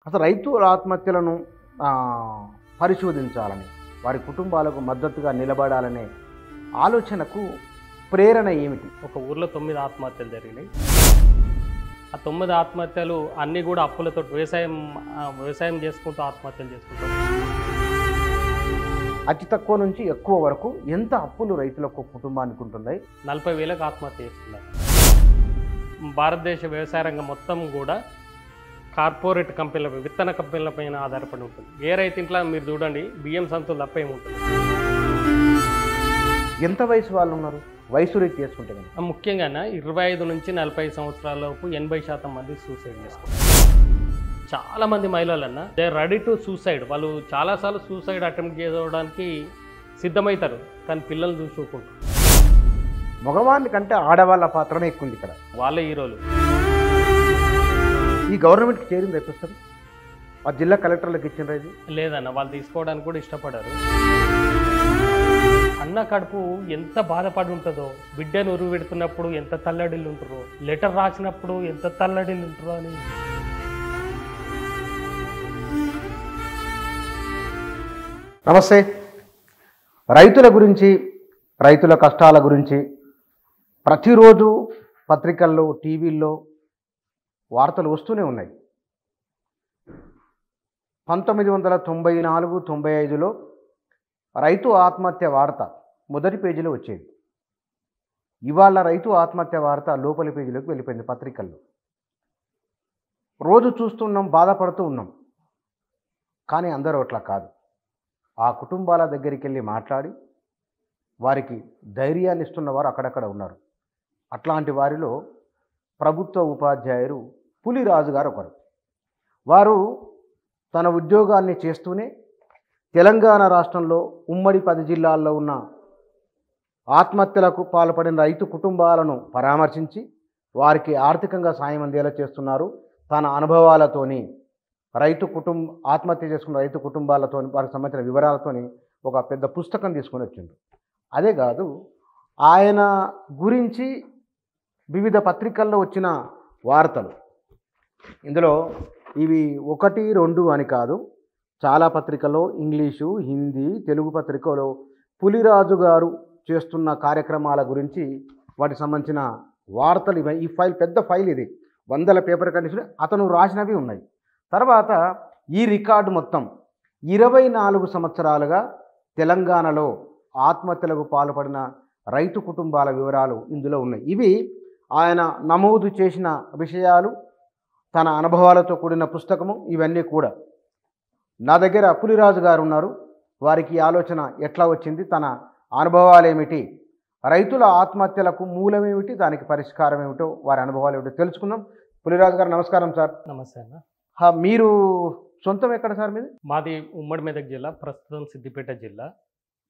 అసలు రైతుల ఆత్మహత్యలను పరిశోధించాలని, వారి కుటుంబాలకు మద్దతుగా నిలబడాలనే ఆలోచనకు ప్రేరణ ఏమిటి? ఒక ఊర్లో 9 ఆత్మహత్యలు జరిగినాయి. ఆ 9 ఆత్మహత్యలు అన్నీ కూడా అప్పులతో వ్యవసాయం చేసుకుంటూ ఆత్మహత్యలు చేసుకుంటాం. అతి తక్కువ నుంచి ఎక్కువ వరకు ఎంత అప్పులు రైతులకు కుటుంబానికి ఉంటున్నాయి? 40,000కు ఆత్మహత్య చేసుకున్నారు. భారతదేశ వ్యవసాయ రంగం మొత్తం కూడా కార్పొరేట్ కంపెనీల విత్తన కంపెనీల పైన ఆధారపడి ఉంటుంది. ఏ రైతు ఇంట్లో మీరు చూడండి బియ్యం సంతులు తప్ప ఏముంటుంది. ఎంత వయసు వాళ్ళు ఉన్నారు? వయసు రీతి చేసుకుంటే ముఖ్యంగా 25 నుంచి 40 సంవత్సరాల లోపు 80% మంది సూసైడ్ చేసుకుంటారు. చాలామంది మహిళలన్నా దే రెడీ టు సూసైడ్. వాళ్ళు చాలాసార్లు సూసైడ్ అటెంప్ట్ చేసుకోవడానికి సిద్ధమవుతారు, కానీ పిల్లలు చూసుకుంటారు. మగవాళ్ళ కంటే ఆడవాళ్ళ పాత్రమే ఎక్కువ ఉంది ఇక్కడ. వాళ్ళే హీరోలు. ఈ గవర్నమెంట్కి చేరింది పుస్తకం ఆ జిల్లా కలెక్టర్లకు ఇచ్చిన ఇది లేదన్న, వాళ్ళు తీసుకోవడానికి కూడా ఇష్టపడారు. అన్న కడుపు ఎంత బాధపడి ఉంటుందో, బిడ్డను ఉరువు పెడుతున్నప్పుడు ఎంత తల్లడిల్లు ఉంటారో, లెటర్ రాసినప్పుడు ఎంత తల్లడిల్లు ఉంటారో అని. నమస్తే. రైతుల గురించి, రైతుల కష్టాల గురించి ప్రతిరోజు పత్రికల్లో, టీవీల్లో వార్తలు వస్తూనే ఉన్నాయి. 1994-95లో రైతు ఆత్మహత్య వార్త మొదటి పేజీలో వచ్చేది. ఇవాళ రైతు ఆత్మహత్య వార్త లోపలి పేజీలోకి వెళ్ళిపోయింది పత్రికల్లో. రోజు చూస్తున్నాం, బాధపడుతూ ఉన్నాం. కానీ అందరూ అట్లా కాదు. ఆ కుటుంబాల దగ్గరికి వెళ్ళి మాట్లాడి వారికి ధైర్యాన్ని ఇస్తున్నవారు అక్కడక్కడ ఉన్నారు. అట్లాంటి వారిలో ప్రభుత్వ ఉపాధ్యాయులు పులిరాజు గారు ఒకరు. వారు తన ఉద్యోగాన్ని చేస్తూనే తెలంగాణ రాష్ట్రంలో ఉమ్మడి 10 జిల్లాల్లో ఉన్న ఆత్మహత్యలకు పాల్పడిన రైతు కుటుంబాలను పరామర్శించి వారికి ఆర్థికంగా సాయం అందేలా చేస్తున్నారు. తన అనుభవాలతోని ఆత్మహత్య చేసుకున్న రైతు కుటుంబాలతో వారికి సంబంధించిన వివరాలతోని ఒక పెద్ద పుస్తకం తీసుకొని వచ్చిండు. అదే కాదు, ఆయన గురించి వివిధ పత్రికల్లో వచ్చిన వార్తలు, ఇందులో ఇవి 1, 2 అని కాదు, చాలా పత్రికల్లో ఇంగ్లీషు, హిందీ, తెలుగు పత్రికలో పులిరాజు గారు చేస్తున్న కార్యక్రమాల గురించి వాటికి సంబంధించిన వార్తలు ఇవి. ఈ ఫైల్ పెద్ద ఫైల్, ఇది 100 పేపర్ కండిషన్ అతను రాసినవి ఉన్నాయి. తర్వాత ఈ రికార్డు మొత్తం 24 సంవత్సరాలుగా తెలంగాణలో ఆత్మహత్యలకు పాల్పడిన రైతు కుటుంబాల వివరాలు ఇందులో ఉన్నాయి. ఇవి ఆయన నమోదు చేసిన విషయాలు, తన అనుభవాలతో కూడిన పుస్తకము. ఇవన్నీ కూడా నా దగ్గర పులిరాజు గారు ఉన్నారు. వారికి ఆలోచన ఎట్లా వచ్చింది, తన అనుభవాలు ఏమిటి, రైతుల ఆత్మహత్యలకు మూలమేమిటి, దానికి పరిష్కారం ఏమిటో, వారి అనుభవాలు ఏమిటో తెలుసుకుందాం. పులిరాజు గారు నమస్కారం సార్. నమస్తే అన్న. మీరు సొంతం ఎక్కడ సార్ మీది? మాది ఉమ్మడి మెదక్ జిల్లా, ప్రస్తుతం సిద్దిపేట జిల్లా,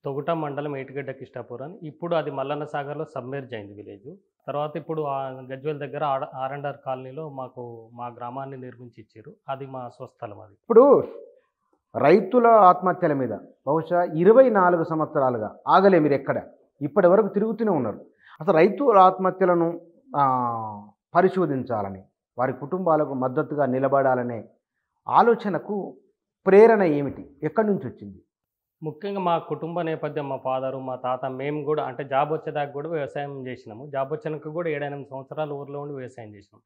తొగుట మండలం, ఏటిగడ్డ కిష్టాపురం. ఇప్పుడు అది మల్లన్న సాగర్లో సబ్మెర్జ్ అయింది విలేజ్. తర్వాత ఇప్పుడు గజ్వేల్ దగ్గర R&R కాలనీలో మా గ్రామాన్ని నిర్మించి ఇచ్చారు. అది మా స్వస్థలం. అది ఇప్పుడు రైతుల ఆత్మహత్యల మీద బహుశా 24 సంవత్సరాలుగా ఆగలే మీరు ఎక్కడ, ఇప్పటి వరకు తిరుగుతూనే ఉన్నారు. అసలు రైతుల ఆత్మహత్యలను పరిశోధించాలని, వారి కుటుంబాలకు మద్దతుగా నిలబడాలనే ఆలోచనకు ప్రేరణ ఏమిటి, ఎక్కడి నుంచి వచ్చింది? ముఖ్యంగా మా కుటుంబ నేపథ్యం, మా ఫాదరు, మా తాత, మేము కూడా అంటే జాబ్ వచ్చేదాకా కూడా వ్యవసాయం చేసినాము. జాబ్ వచ్చాక కూడా 7-8 సంవత్సరాలు ఊర్లో ఉండి వ్యవసాయం చేసినాం.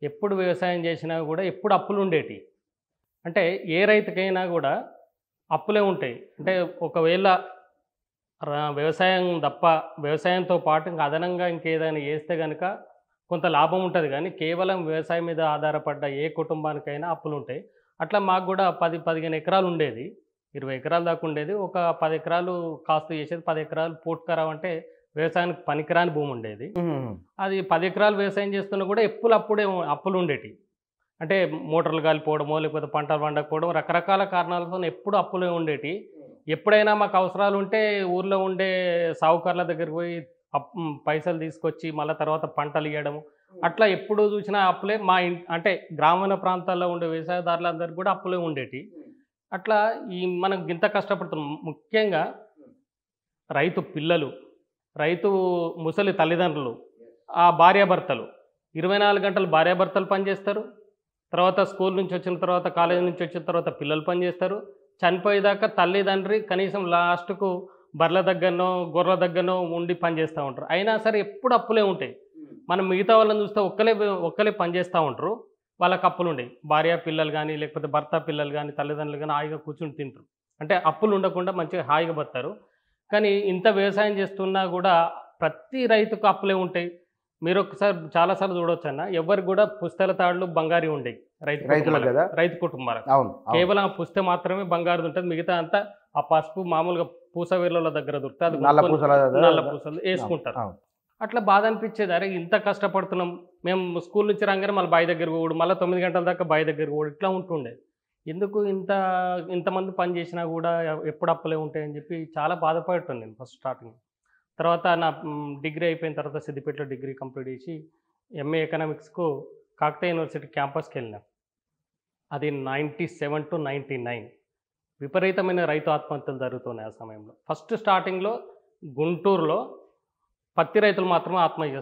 ఎప్పుడు వ్యవసాయం చేసినా కూడా ఎప్పుడు అప్పులు ఉండేటి. అంటే ఏ రైతుకైనా కూడా అప్పులే ఉంటాయి. అంటే ఒకవేళ వ్యవసాయంతో పాటు ఇంకా అదనంగా ఇంకేదైనా చేస్తే కనుక కొంత లాభం ఉంటుంది, కానీ కేవలం వ్యవసాయం మీద ఆధారపడ్డ ఏ కుటుంబానికైనా అప్పులు ఉంటాయి. అట్లా మాకు కూడా 10-15 ఎకరాలు ఉండేది, 20 ఎకరాల దాకా ఉండేది. ఒక 10 ఎకరాలు కాస్తు చేసేది, 10 ఎకరాలు పూటకరావు అంటే వ్యవసాయానికి పనికిరాని భూమి ఉండేది. అది 10 ఎకరాలు వ్యవసాయం చేస్తున్నా కూడా అప్పులు ఉండేటి. అంటే మోటార్లు కాలిపోవడమో, లేకపోతే పంటలు పండకపోవడం, రకరకాల కారణాలతో ఎప్పుడు అప్పులే ఉండేటి. ఎప్పుడైనా మాకు అవసరాలు ఉంటే ఊర్లో ఉండే సావుకారుల దగ్గరికి పోయి పైసలు తీసుకొచ్చి మళ్ళీ తర్వాత పంటలు ఇవ్వడము, అట్లా ఎప్పుడు చూసినా అప్పులే. అంటే గ్రామీణ ప్రాంతాల్లో ఉండే వ్యవసాయదారులందరికీ కూడా అప్పులే ఉండేటి. అట్లా మనం ఇంత కష్టపడుతున్నాం. ముఖ్యంగా రైతు పిల్లలు, రైతు ముసలి తల్లిదండ్రులు, ఆ భార్యాభర్తలు 24 గంటలు భార్యాభర్తలు పనిచేస్తారు, తర్వాత స్కూల్ నుంచి వచ్చిన తర్వాత కాలేజీ నుంచి వచ్చిన తర్వాత పిల్లలు పని చేస్తారు. చనిపోయేదాకా తల్లిదండ్రి కనీసం లాస్ట్‌కు బర్రెల దగ్గరనో, గొర్రెల దగ్గరనో ఉండి పని చేస్తా ఉంటారు. అయినా సరే ఎప్పుడు అప్పులే ఉంటాయి. మనం మిగతా వాళ్ళని చూస్తే ఒక్కలే పని చేస్తా ఉంటారు. వాళ్ళకి అప్పులుండయి. భార్య, పిల్లలు గానీ, లేకపోతే భర్త, పిల్లలు గానీ, తల్లిదండ్రులు గానీ హాయిగా కూర్చొని తింటారు. అంటే అప్పులు ఉండకుండా మంచిగా హాయిగా బతుకుతారు. కానీ ఇంత వ్యవసాయం చేస్తున్నా గూడా ప్రతి రైతుకు అప్పులే ఉంటాయి. మీరొకసారి చాలా సార్లు చూడొచ్చన్న. ఎవ్వరికి గూడా పుస్తెల తాడులు బంగారియి ఉండయి. రైతులకు కదా. రైతు కుటుంబాలకు. అవును. కేవలం ఆ పుస్తె మాత్రమే బంగారుదుంటది. మిగతా అంతా ఆ పసుపు మామూలుగా పూసవీరుల దగ్గర దొరుకుతాయి. అది నల్ల నల్ల పూసలు యేసుకుంటారు. అవును. అట్లా బాధ అనిపించేది. అరే ఇంత కష్టపడుతున్నాం. మేము స్కూల్ నుంచి రాగానే మళ్ళీ బావి దగ్గరికి పోవుడు, మళ్ళీ 9 గంటల దాకా బావి దగ్గరికి పోవుడు ఇట్లా ఉంటుండే. ఎందుకు ఇంతమంది పని చేసినా గూడా ఎప్పుడు అప్పులే ఉంటాయని చెప్పి చాలా బాధపడేటోన్ని నేను ఫస్ట్ స్టార్టింగ్. తర్వాత నా డిగ్రీ అయిపోయిన తర్వాత సిద్దిపేటలో డిగ్రీ కంప్లీట్ చేసి ఎంఏ ఎకనామిక్స్‌కు కాకతీయ యూనివర్సిటీ క్యాంపస్‌కెళ్ళినా. అది 97-99 విపరీతమైన రైతు ఆత్మహత్యలు జరుగుతున్నాయి ఆ సమయంలో. ఫస్ట్ స్టార్టింగ్‌లో గుంటూరులో పత్తి రైతులు మాత్రమే ఆత్మహత్య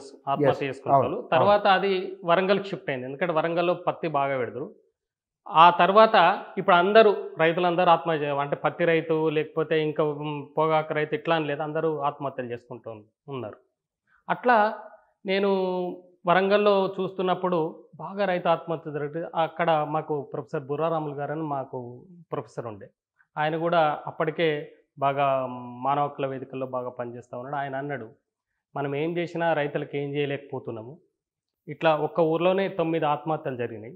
చేసుకుంటారు. తర్వాత అది వరంగల్‌కి షిఫ్ట్ అయింది. ఎందుకంటే వరంగల్‌లో పత్తి బాగా పెడతారు. ఆ తర్వాత ఇప్పుడు రైతులందరూ ఆత్మహత్య అంటే పత్తి రైతు లేకపోతే ఇంకా పొగాకు రైతు ఇట్లా అని లేదు. అందరూ ఆత్మహత్యలు చేసుకుంటూ ఉన్నారు. అట్లా నేను వరంగల్‌లో చూస్తున్నప్పుడు బాగా రైతు ఆత్మహత్య జరుగుతుంది. అక్కడ మాకు ప్రొఫెసర్ బుర్రారాములు గారని మాకు ప్రొఫెసర్ ఉండే. ఆయన కూడా అప్పటికే బాగా మానవ హక్కుల వేదికల్లో బాగా పనిచేస్తూ ఉన్నాడు. ఆయన అన్నాడు, మనం ఏం చేసినా రైతులకు ఏం చేయలేకపోతున్నాము. ఇట్లా ఒక్క ఊర్లోనే 9 ఆత్మహత్యలు జరిగినాయి.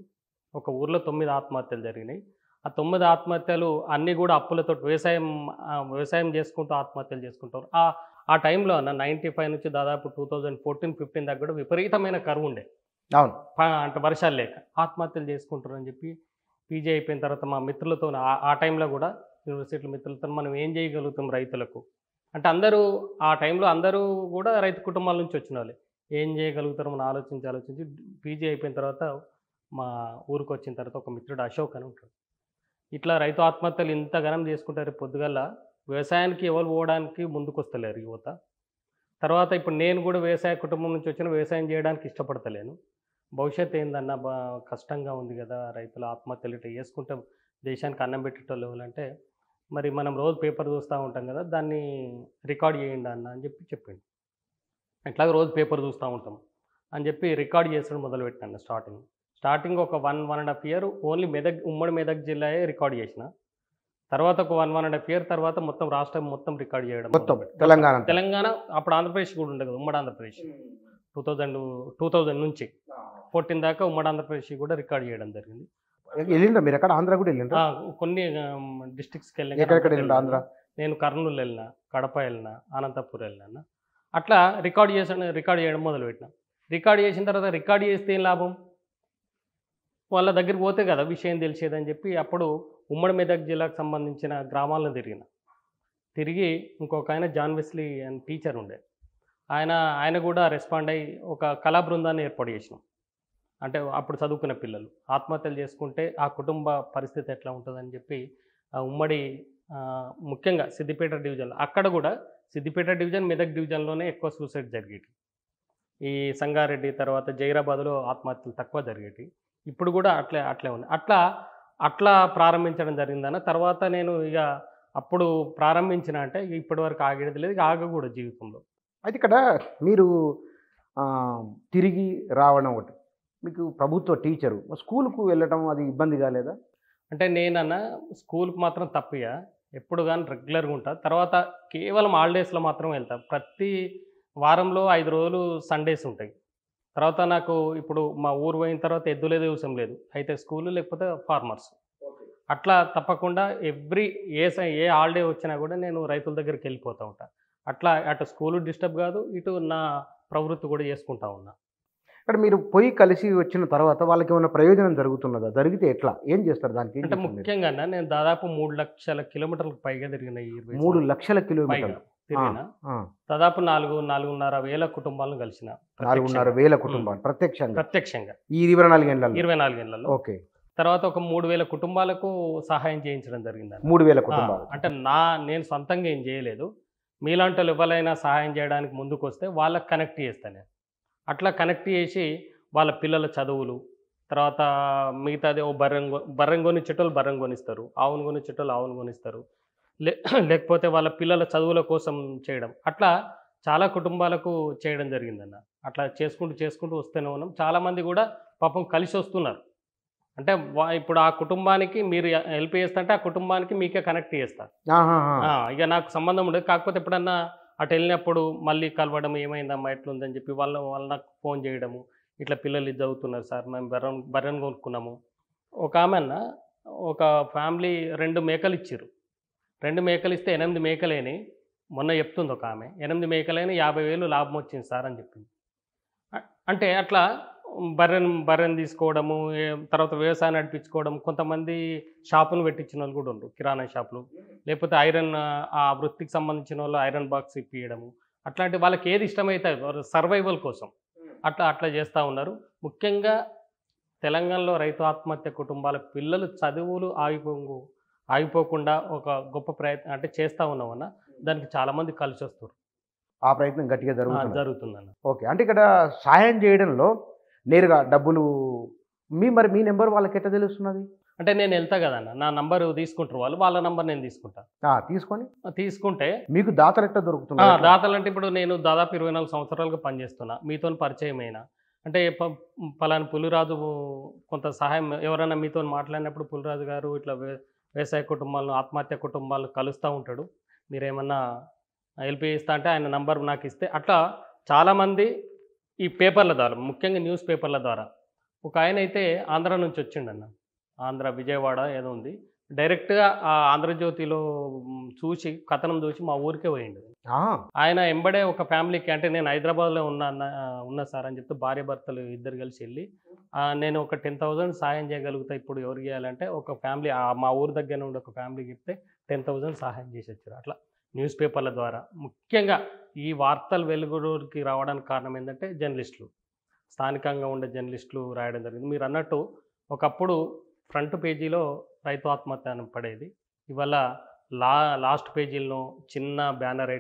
ఒక ఊర్లో 9 ఆత్మహత్యలు జరిగినాయి. ఆ 9 ఆత్మహత్యలు అన్నీ కూడా అప్పులతోటి వ్యవసాయం చేసుకుంటూ ఆత్మహత్యలు చేసుకుంటారు. ఆ టైంలో అన్న 95 నుంచి దాదాపు 2014-15 దాకా కూడా విపరీతమైన కరువు ఉండే. అవును. అంటే వర్షాలు లేక ఆత్మహత్యలు చేసుకుంటారని చెప్పి పీజీ అయిపోయిన తర్వాత మా మిత్రులతో ఆ టైంలో కూడా యూనివర్సిటీల మిత్రులతో మనం ఏం చేయగలుగుతాం రైతులకు అంటే ఆ టైంలో అందరూ కూడా రైతు కుటుంబాల నుంచి వచ్చిన వాళ్ళే. ఏం చేయగలుగుతారో మనం ఆలోచించి పీజీ అయిపోయిన తర్వాత మా ఊరికి వచ్చిన తర్వాత ఒక మిత్రుడు అశోక్ అని ఉంటాడు. ఇట్లా రైతు ఆత్మహత్యలు ఇంత ఘనం చేసుకుంటారు. పొద్దుగల వ్యవసాయానికి ఎవరు పోవడానికి ముందుకొస్తలేరు యువత. తర్వాత ఇప్పుడు నేను కూడా వ్యవసాయ కుటుంబం నుంచి వచ్చిన వ్యవసాయం చేయడానికి ఇష్టపడతలేను. భవిష్యత్తు ఏందన్నా కష్టంగా ఉంది కదా, రైతుల ఆత్మహత్యలు ఇట్లా చేసుకుంటే దేశానికి అన్నం పెట్టేటోళ్ళు ఎవరంటే మరి మనం రోజు పేపర్ చూస్తూ ఉంటాం కదా, దాన్ని రికార్డ్ చేయండి అన్న అని చెప్పిండు. ఎట్లాగో రోజు పేపర్ చూస్తూ ఉంటాం అని చెప్పి రికార్డ్ చేసడం మొదలుపెట్టాను. స్టార్టింగ్ ఒక 1.5 ఇయర్ ఓన్లీ ఉమ్మడి మెదక్ జిల్లాయే రికార్డ్ చేసిన. తర్వాత ఒక 1.5 ఇయర్ తర్వాత మొత్తం రాష్ట్రం మొత్తం రికార్డ్ చేయడం తెలంగాణ అప్పుడు ఆంధ్రప్రదేశ్ కూడా ఉండదు. ఉమ్మడి ఆంధ్రప్రదేశ్ 2000 నుంచి 14 దాకా ఉమ్మడి ఆంధ్రప్రదేశ్ కూడా రికార్డ్ చేయడం జరిగింది. వెళ్ళిండ్రా మీరు? ఎక్కడ ఆంధ్ర కూడా వెళ్ళిండ్రా? కొన్ని డిస్ట్రిక్ట్స్కి వెళ్ళిన. ఆంధ్ర నేను కర్నూలు వెళ్ళిన, కడప వెళ్ళిన, అనంతపూర్ వెళ్ళిన. అట్లా రికార్డ్ చేయడం మొదలుపెట్టిన. రికార్డ్ చేసిన తర్వాత రికార్డ్ చేస్తే ఏం లాభం, వాళ్ళ దగ్గరికి పోతే కదా విషయం తెలిసేదని చెప్పి అప్పుడు ఉమ్మడి మెదక్ జిల్లాకు సంబంధించిన గ్రామాలను తిరిగి ఇంకొక ఆయన జాన్ వెస్లీ అని టీచర్ ఉండే, ఆయన కూడా రెస్పాండ్ అయ్యి ఒక కళా బృందాన్ని ఏర్పాటు చేసినాం. అంటే అప్పుడు చదువుకున్న పిల్లలు ఆత్మహత్యలు చేసుకుంటే ఆ కుటుంబ పరిస్థితి ఎట్లా ఉంటుందని చెప్పి ఉమ్మడి ముఖ్యంగా సిద్దిపేట డివిజన్లో, అక్కడ కూడా సిద్దిపేట డివిజన్ మెదక్ డివిజన్లోనే ఎక్కువ సూసైడ్ జరిగేటి. ఈ సంగారెడ్డి తర్వాత జైరాబాద్లో ఆత్మహత్యలు తక్కువ జరిగేటి. ఇప్పుడు కూడా అట్లే ఉంది. అట్లా ప్రారంభించడం జరిగిందన్న. తర్వాత నేను ఇక అప్పుడు ప్రారంభించిన అంటే ఇప్పటి వరకు ఆగేది లేదు, ఆగకూడదు జీవితంలో. అయితే ఇక్కడ మీరు తిరిగి రావడం ఒకటి, మీకు ప్రభుత్వ టీచరు స్కూల్కు వెళ్ళడం అది ఇబ్బంది కాలేదా? అంటే నేనన్నా స్కూల్కి మాత్రం తప్పియా, ఎప్పుడు కానీ రెగ్యులర్గా ఉంటా. తర్వాత కేవలం హాలిడేస్లో మాత్రం వెళ్తా. ప్రతి వారంలో 5 రోజులు సండేస్ ఉంటాయి. తర్వాత నాకు ఇప్పుడు మా ఊరు పోయిన తర్వాత ఎద్దులే వ్యవసాయం లేదు, అయితే స్కూలు లేకపోతే ఫార్మర్స్. అట్లా తప్పకుండా ఏ హాలిడే వచ్చినా కూడా నేను రైతుల దగ్గరికి వెళ్ళిపోతూ ఉంటా. అట్లా అటు స్కూలు డిస్టర్బ్ కాదు, ఇటు నా ప్రవృత్తి కూడా చేసుకుంటా ఉన్నా. ఇక్కడ మీరు పోయి కలిసి వచ్చిన తర్వాత వాళ్ళకి ఏమైనా ప్రయోజనం జరుగుతున్నదా? జరిగితే ఎట్లా, ఏం చేస్తారు దానికి? అంటే ముఖ్యంగా నేను దాదాపు 3 లక్షల కిలోమీటర్లకు పైగా తిరిగిన. 3 లక్షల కిలోమీటర్లు తిరిగిన. దాదాపు 4,500 వేల కుటుంబాలను కలిసిన. 4,500 వేల కుటుంబాలు ప్రత్యక్షంగా ఈ 24 ఏళ్లలో. ఓకే. తర్వాత ఒక 3,000 కుటుంబాలకు సహాయం చేయించడం జరిగింది. 3,000 కుటుంబాలు అంటే నేను సొంతంగా ఏం చేయలేదు. మీలాంటి వాళ్ళు ఎవరైనా సహాయం చేయడానికి ముందుకు వస్తే వాళ్ళకి కనెక్ట్ చేస్తాను నేను. అట్లా కనెక్ట్ చేసి వాళ్ళ పిల్లల చదువులు, తర్వాత మిగతాది ఓ బర్రెను కొనిచ్చేటోళ్ళు బర్రెను కొనిస్తారు, ఆవును కొనిచ్చేటోళ్ళు ఆవును కొనిస్తారు. లే లేకపోతే వాళ్ళ పిల్లల చదువుల కోసం చేయడం. అట్లా చాలా కుటుంబాలకు చేయడం జరిగిందన్న. అట్లా చేసుకుంటూ వస్తూనే ఉన్నాం. చాలామంది గూడా పాపం కలిసొస్తున్నారు. అంటే ఇప్పుడు ఆ కుటుంబానికి మీరు హెల్ప్ చేస్తంటే ఆ కుటుంబానికి మీకే కనెక్ట్ చేస్తా. ఆహాహా! ఇక నాకు సంబంధం ఉండదు. కాకపోతే ఎప్పుడన్నా అటెళ్ళినప్పుడు మళ్ళీ కలవడం, "ఏమైందమ్మా? ఎట్లుందని?" చెప్పి వాళ్ళు నాకు ఫోన్ చేయడము. "ఇట్లా పిల్లలు ఇది చదువుతున్నారు సార్. మేము బర్రెను కొనుక్కున్నాము." ఒకామె ఒక ఫ్యామిలీ 2 మేకలిచ్చిర్రు. 2 మేకలిస్తే 8 మేకలైనయి. మొన్న చెప్తుంది ఒకామె. 8 మేకలైనయి 50,000 లాభం వచ్చింది సార్ అని చెప్పింది. అంటే అట్లా బర్రెను తీసుకోవడము, తర్వాత వ్యవసాయం నడిపించుకోవడం. కొంతమంది షాపులు పెట్టించినోళ్ళు గూడా ఉండ్రు. కిరాణా షాపులు. లేకపోతే ఐరన్ ఆ వృత్తికి సంబంధించినోళ్ళు ఐరన్ బాక్స్ ఇప్పియడము. అట్లాంటి వాళ్ళకి ఏది ఇష్టమైతే వారు సర్వైవల్ కోసం అట్లా చేస్తా ఉన్నారు. ముఖ్యంగా తెలంగాణలో రైతు ఆత్మహత్య కుటుంబాల పిల్లలు చదువులు ఆగిపోకుండా ఒక గొప్ప ప్రయత్నం అంటే చేస్తా ఉన్నామన్న. దానికి చాలామంది కలిసొస్తుర్రు. ఆ ప్రయత్నం గట్టిగా జరుగుతుంది. జరుగుతుందన్న. ఓకే. అంటే ఇక్కడ సాయం చేయడంలో నేరుగా డబ్బులు మరి మీ నంబర్ వాళ్ళకెట్లా తెలుస్తున్నది? అంటే నేను ఎళ్తా గదన్న. నా నంబరు తీసుకుంటారు వాళ్ళు. వాళ్ళ నంబర్ నేను తీసుకుంటా. తీసుకొని తీసుకుంటే మీకు దాతలెట్లా దొరుకుతున్నారు? దాతలంటే ఇప్పుడు నేను దాదాపు 24 సంవత్సరాలుగా పనిచేస్తున్నా. మీతోని పరిచయమైనా. అంటే పలానా పులిరాజు కొంత సహాయం ఎవరైనా మీతోని మాట్లాడినప్పుడు పులిరాజు గారు ఇట్లా వ్యవసాయ కుటుంబాలను, ఆత్మహత్య కుటుంబాలను కలుస్తా ఉంటాడు. మీరేమన్నా హెల్ప్ చేస్తా అంటే ఆయన నంబర్ నాకిస్తే అట్లా చాలామంది ఈ పేపర్ల ద్వారా, ముఖ్యంగా న్యూస్ పేపర్ల ద్వారా. ఒక ఆయనైతే ఆంధ్ర నుంచి వచ్చిండన్న. ఆంధ్ర విజయవాడ ఏదో ఉంది. డైరెక్ట్‌గా ఆ ఆంధ్రజ్యోతిలో చూసి కథనం చూసి మా ఊరికే పోయిండు. ఆయన ఎంబడే ఒక ఫ్యామిలీకి అంటే నేను హైదరాబాద్‌లో ఉన్నా సార్ అని చెప్తే భార్యాభర్తలు ఇద్దరు కలిసి ఎళ్లి నేను ఒక 10,000 సాయం చేయగలుగుతా ఇప్పుడు ఎవరికి చేయాలంటే ఒక ఫ్యామిలీ మా ఊరు దగ్గర నుండి ఒక ఫ్యామిలీకి చెప్తే 10,000 సహాయం చేసొచ్చారు. అట్లా న్యూస్ పేపర్ల ద్వారా. ముఖ్యంగా ఈ వార్తలు వెలుగులోకి రావడానికి కారణం ఏంటంటే జర్నలిస్టులు. స్థానికంగా ఉండే జర్నలిస్టులు రాయడం జరిగింది. మీరన్నట్టు ఒకప్పుడు ఫ్రంట్ పేజీలో రైతు ఆత్మహత్య అని పడేది. ఇవాళ లాస్ట్ పేజీల్లో చిన్న బ్యానర్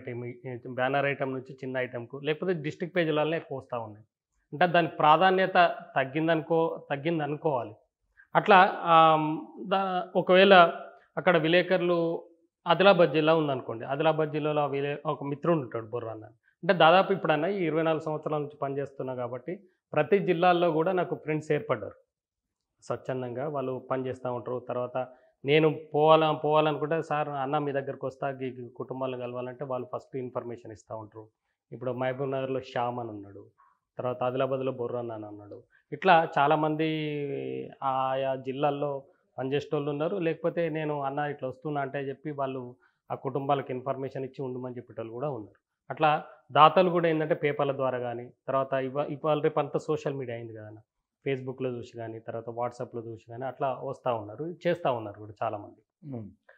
ఐటెమ్ నుంచి చిన్న ఐటెమ్‌కు లేకపోతే డిస్ట్రిక్ట్ పేజీలనే ఎక్కువ వస్తా ఉన్నాయి. అంటే దాని ప్రాధాన్యత తగ్గిందనుకోవాలి. అట్లా ఒకవేళ అక్కడ విలేకరులు ఆదిలాబాద్ జిల్లా ఉందనుకోండి. ఆదిలాబాద్ జిల్లాలో ఒక మిత్రుడు ఉంటాడు బొర్రా అన్న. అంటే దాదాపు ఇప్పుడన్నా ఈ 24 సంవత్సరాల నుంచి పనిచేస్తున్నా కాబట్టి ప్రతి జిల్లాల్లో గూడా నాకు ఫ్రెండ్స్ ఏర్పడ్డారు. స్వచ్ఛందంగా వాళ్ళు పనిచేస్తూ ఉంటారు. తర్వాత నేను పోవాలనుకుంటే సార్ అన్న మీ దగ్గరకొస్తా కుటుంబాలను కలవాలంటే వాళ్ళు ఫస్ట్ ఇన్ఫర్మేషన్ ఇస్తూ ఉంటారు. ఇప్పుడు మహబూబ్ నగర్‌లో శ్యామ్ అని ఉన్నాడు. తర్వాత ఆదిలాబాద్‌లో బొర్రన్న అని ఉన్నాడు. ఇట్లా చాలామంది ఆయా జిల్లాల్లో పనిచేసేటోళ్ళు ఉన్నారు. లేకపోతే నేను అన్న ఇట్లా వస్తున్నా అంటే చెప్పి వాళ్ళు ఆ కుటుంబాలకు ఇన్ఫర్మేషన్ ఇచ్చి ఉండమని చెప్పేటోళ్ళు కూడా ఉన్నారు. అట్లా దాతలు కూడా ఏందంటే పేపర్ల ద్వారా గానీ, తర్వాత ఇవాళ రేపంతా సోషల్ మీడియా అయింది కదన్న. ఫేస్‌బుక్‌లో చూసి గానీ, తర్వాత వాట్సాప్‌లో చూసి గానీ అట్లా వస్తా ఉన్నారు. చేస్తా ఉన్నారు కూడా చాలామంది.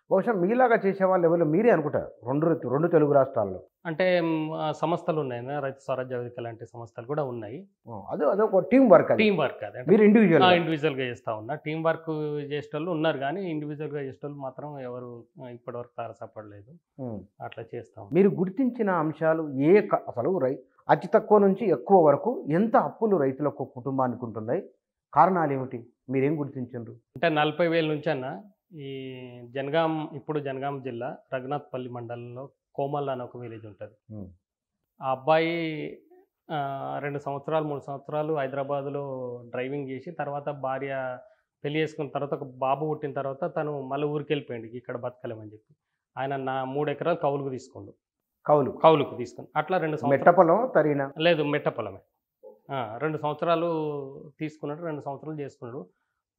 బహుశా మీలాగా చేసేవాళ్ళు ఎవరు మీరే అనుకుంటా. 2 తెలుగు రాష్ట్రాల్లో. అంటే సంస్థలున్నాయి. రైతు స్వరాజ్య వేదిక లాంటి సంస్థలు కూడా ఉన్నాయి. అదొక టీమ్ వర్క్ అది. టీమ్ వర్క్ అది. మీరు ఇండివిజువల్‌గా చేస్తా ఉన్నా. టీమ్ వర్క్ చేసేటోళ్ళు ఉన్నారు గానీ, ఇండివిజువల్‌గా చేసేటోళ్ళు మాత్రం ఎవరు ఇప్పటివరకు తారసపడలేదు. అట్లా చేస్తాం. మీరు గుర్తించిన అంశాలు అసలు అతి తక్కువ నుంచి ఎక్కువ వరకు ఎంత అప్పులు రైతులకు కుటుంబానికి ఉంటున్నాయి? కారణాలు ఏమిటి? మీరేం గుర్తించిండ్రు? అంటే 40,000 నుంచి అన్న ఈ జనగాం జిల్లా రఘునాథ్‌పల్లి మండలంలో కోమల్ అని ఒక విలేజ్ ఉంటది. ఆ అబ్బాయి 2 సంవత్సరాలు, 3 సంవత్సరాలు హైదరాబాద్‌లో డ్రైవింగ్ చేసి తర్వాత భార్య పెళ్లి చేసుకున్న తర్వాత ఒక బాబు పుట్టిన తర్వాత తను మళ్ళీ ఊరికెళ్ళిపోయిండు. ఇక్కడ బతకలేమని చెప్పి. ఆయన 3 ఎకరాలు కౌలుకు తీసుకుండు. కౌలుకు తీసుకొని అట్లా 2 సంవత్సరాలు మెట్ట పొలం తరిగిన లేదు మెట్ట పొలమే. 2 సంవత్సరాలు తీసుకున్నాడు. 2 సంవత్సరాలు చేసుకున్నాడు.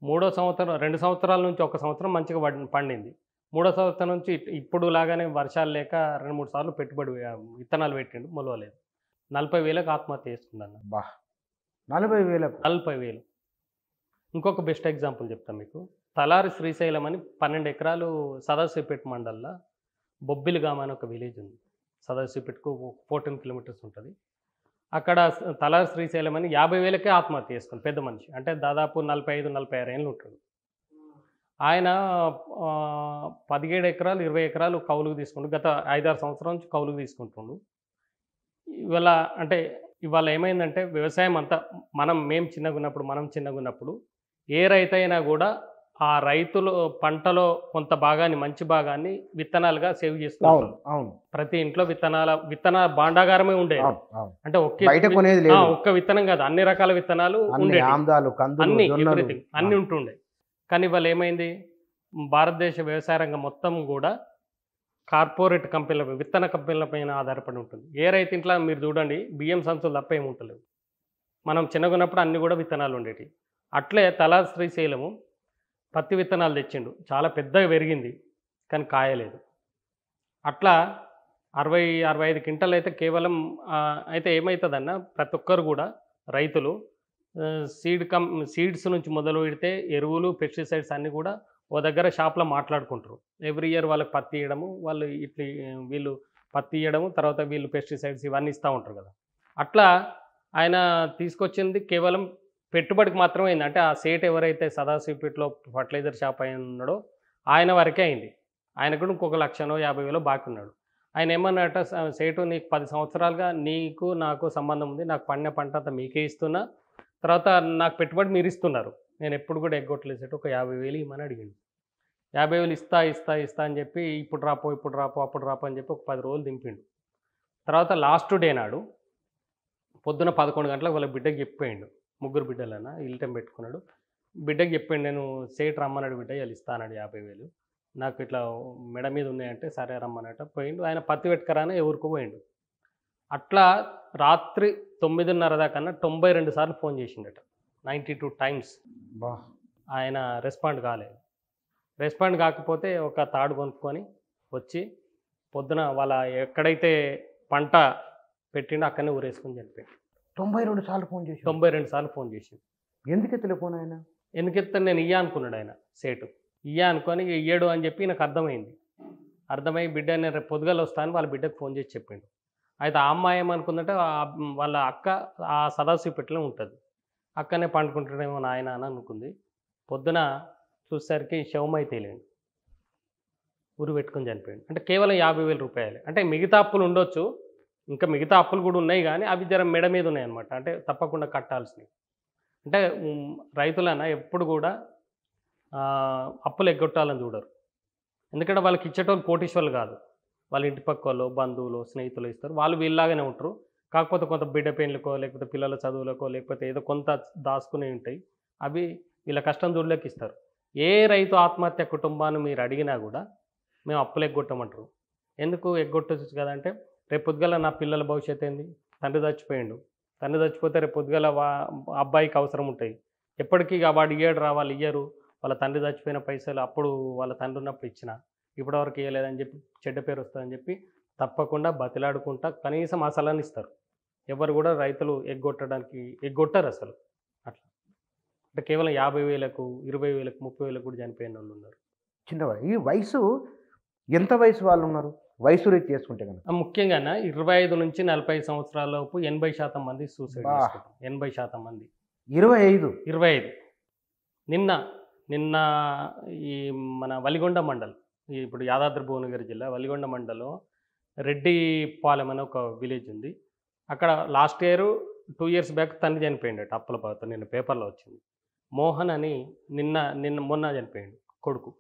3వ సంవత్సరం 2 సంవత్సరాల నుంచి 1 సంవత్సరం మంచిగా పండింది. 3వ సంవత్సరం నుంచి ఇప్పుడు లాగానే వర్షాలు లేక 2, 3 సార్లు పెట్టుబడి విత్తనాలు పెట్టిండు మొలవలేదు. 40,000కి ఆత్మహత్య చేసుకున్నాను. 40,000. ఇంకొక బెస్ట్ ఎగ్జాంపుల్ చెప్తాను మీకు. తలారి శ్రీశైలం అని 12 ఎకరాలు సదాశివపేట మండలంలో బొబ్బిలిగామ అని ఒక విలేజ్ ఉంది. సదాశివపేటకు 14 కిలోమీటర్స్ ఉంటుంది. అక్కడ తలారి శ్రీశైలం అని 50,000కే ఆత్మహత్య చేసుకుని పెద్ద మనిషి. అంటే దాదాపు 45, 46 ఏళ్ళు ఉంటాడు. ఆయన 17 ఎకరాలు, 20 ఎకరాలు కౌలుకు తీసుకుంటూ గత 5, 6 సంవత్సరాల నుంచి కౌలుకు తీసుకుంటుండు. ఇవాళ ఏమైందంటే వ్యవసాయం అంతా మనం చిన్నగున్నప్పుడు ఏ రైతు అయినా కూడా ఆ రైతులు పంటలో కొంత భాగాన్ని మంచి భాగాన్ని విత్తనాలుగా సేవ్ చేసుకుంటారు. అవును. ప్రతి ఇంట్లో విత్తన భాండాగారమే ఉండేది. అంటే బయట కొనేది లేదు. ఒక్క విత్తనం కాదు, అన్ని రకాల విత్తనాలు అన్ని ఉండేవి, ఆమ్దాలు, కందులు, అన్ని జొన్నలు. ఎవ్రీథింగ్ అన్ని ఉంటుండే. కానీ ఇవాళ ఏమైంది, భారతదేశ వ్యవసాయ రంగం మొత్తం కూడా కార్పొరేట్ కంపెనీల విత్తన కంపెనీల పైన ఆధారపడి ఉంటుంది. ఏ రైతు ఇంట్లో మీరు చూడండి బియ్యం సంచులు తప్ప ఏమి ఉంటలేవు. మనం చిన్నగున్నప్పుడు అన్ని కూడా విత్తనాలు ఉండేవి. అట్లే తలా శ్రీశైలము పత్తి విత్తనాలు తెచ్చిండు, చాలా పెద్దగా పెరిగింది కానీ కాయలేదు. అట్లా 60-65 క్వింటాలు అయితే కేవలం అయితే ఏమవుతుందన్న, ప్రతి ఒక్కరు కూడా రైతులు సీడ్స్ నుంచి మొదలు పెడితే ఎరువులు, పెస్టిసైడ్స్ అన్నీ కూడా ఓ దగ్గర షాప్లో మాట్లాడుకుంటారు. ఎవ్రీ ఇయర్ వాళ్ళకి పత్తి ఇవ్వడము, వాళ్ళు వీళ్ళు పత్తి ఇవ్వడము, తర్వాత వీళ్ళు పెస్టిసైడ్స్ ఇవన్నీ ఇస్తూ ఉంటారు కదా. అట్లా ఆయన తీసుకొచ్చింది కేవలం పెట్టుబడికి మాత్రమే అయింది. అంటే ఆ సేట్ ఎవరైతే సదాశివపేటలో ఫర్టిలైజర్ షాప్ అయి ఉన్నాడో ఆయన వరకే అయింది. ఆయన కూడా ఇంకొక 1,50,000 బాకీ ఉన్నాడు. ఆయన ఏమన్నట, సేటు నీకు 10 సంవత్సరాలుగా నీకు నాకు సంబంధం ఉంది, నాకు పండిన పంట అంతా మీకే ఇస్తున్నా, తర్వాత నాకు పెట్టుబడి మీరు ఇస్తున్నారు, నేను ఎప్పుడు కూడా ఎగ్గొట్టలేదు సేటు, ఒక 50,000 ఇవ్వమని అడిగింది. 50,000 ఇస్తా అని చెప్పి ఇప్పుడు రాపో అప్పుడు రాపో అని చెప్పి ఒక 10 రోజులు దింపిండు. తర్వాత లాస్ట్ డే నాడు పొద్దున 11 గంటలకు వాళ్ళ బిడ్డకి చెప్పేయండు. 3 బిడ్డలన్నా ఇల్టం పెట్టుకున్నాడు. బిడ్డకి చెప్పిండు, నేను సేట్ రమ్మన్నాడు బిడ్డ, ఇలా ఇస్తానాడు 50,000, నాకు ఇట్లా మెడ మీద ఉన్నాయంటే సరే రమ్మన్నట్ట పోయిండు. ఆయన పత్తి పెట్టుకరానే ఎవరికో పోయిండు. అట్లా రాత్రి 9:30 దాకా 92 సార్లు ఫోన్ చేసిండట, 92 టైమ్స్. ఆయన రెస్పాండ్ కాలేదు. రెస్పాండ్ కాకపోతే ఒక తాడు కొనుక్కొని వచ్చి పొద్దున వాళ్ళ ఎక్కడైతే పంట పెట్టిండో అక్కడనే ఊరేసుకొని చనిపోయాడు. 92 సార్లు ఫోన్ చేసి 92 సార్లు ఫోన్ చేసి ఎందుకు టెలిఫోన్ ఆయన ఎందుకెత్తాను, నేను ఇయ్యా అనుకున్నాడు ఆయన సేటు. ఇయ్యా అనుకొని ఇయ్యడు అని చెప్పి నాకు అర్థమై బిడ్డ నేను రేపు పొద్దుగాల వస్తాను వాళ్ళ బిడ్డకు ఫోన్ చేసి చెప్పిండు. అయితే ఆ అమ్మాయి ఏమనుకుందంటే వాళ్ళ అక్క ఆ సదాశివపేటలో ఉంటుంది, అక్కనే పండుకుంటాడేమో నాయన అని అనుకుంది. పొద్దున చూసేసరికి శవమై తేలిండు, ఉరి పెట్టుకొని చనిపోయాడు. అంటే కేవలం 50,000 రూపాయలు. అంటే మిగతా అప్పులు ఉండొచ్చు, ఇంకా మిగతా అప్పులు కూడా ఉన్నాయి కానీ అవి జర మెడ మీద ఉన్నాయి అనమాట, అంటే తప్పకుండా కట్టాల్సినవి. అంటే రైతులన్నా ఎప్పుడు కూడా అప్పులు ఎగ్గొట్టాలని చూడరు. ఎందుకంటే వాళ్ళకి ఇచ్చేటోళ్ళు కోటీశ్వర్లు కాదు, వాళ్ళ ఇంటి పక్క వాళ్ళు, బంధువులు, స్నేహితులు ఇస్తారు. వాళ్ళు వీళ్ళలాగానే ఉంటారు. కాకపోతే కొంత బిడ్డ పెళ్ళికో లేకపోతే పిల్లల చదువులకో లేకపోతే ఏదో కొంత దాచుకునే ఉంటాయి, అవి వీళ్ళ కష్టం దూడలోకి ఇస్తారు. ఏ రైతు ఆత్మహత్య కుటుంబాన్ని మీరు అడిగినా కూడా మేము అప్పులు ఎగ్గొట్టమంటారు. ఎందుకు ఎగ్గొట్టచ్చు కదంటే, రేపు పొద్దుగల నా పిల్లల భవిష్యత్తు ఏంది, తండ్రి చచ్చిపోతే రేపు పొద్దుగల అబ్బాయికి అవసరం ఉంటాయి. ఎప్పటికీ వాడు ఇయ్యరు, వాళ్ళ తండ్రి చచ్చిపోయిన పైసలు అప్పుడు వాళ్ళ తండ్రి ఉన్నప్పుడు ఇచ్చిన ఇప్పటివరకు ఇవ్వలేదని చెప్పి చెడ్డ పేరు వస్తుందని చెప్పి తప్పకుండా బతిలాడుకుంటా కనీసం అసలని ఇస్తారు. ఎవరు కూడా రైతులు ఎగ్గొట్టరు అసలు. అట్లా అంటే కేవలం 50,000కు 20,000కు 30,000కు కూడా చనిపోయిన వాళ్ళు ఉన్నారు. చిన్నవాడు. ఈ వయసు ఎంత వయసు వాళ్ళు ఉన్నారు వయసు రీతి చేసుకుంటే కనుక? ముఖ్యంగా 25 నుంచి 40 సంవత్సరాల లోపు 80% మంది సూసైడ్ చేసుకుంటారు. 80% మంది. 25 నిన్న ఈ మన వలిగొండ మండల్, ఇప్పుడు యాదాద్రి భువనగిరి జిల్లా వలిగొండ మండలం రెడ్డిపాలెం అనే ఒక విలేజ్ ఉంది. అక్కడ లాస్ట్ ఇయర్ 2 years బ్యాక్ తండ్రి చనిపోయిండట అప్పుల బాధతో. నిన్న పేపర్లో వచ్చింది. మోహన్ అని మొన్న చనిపోయాడు కొడుకు.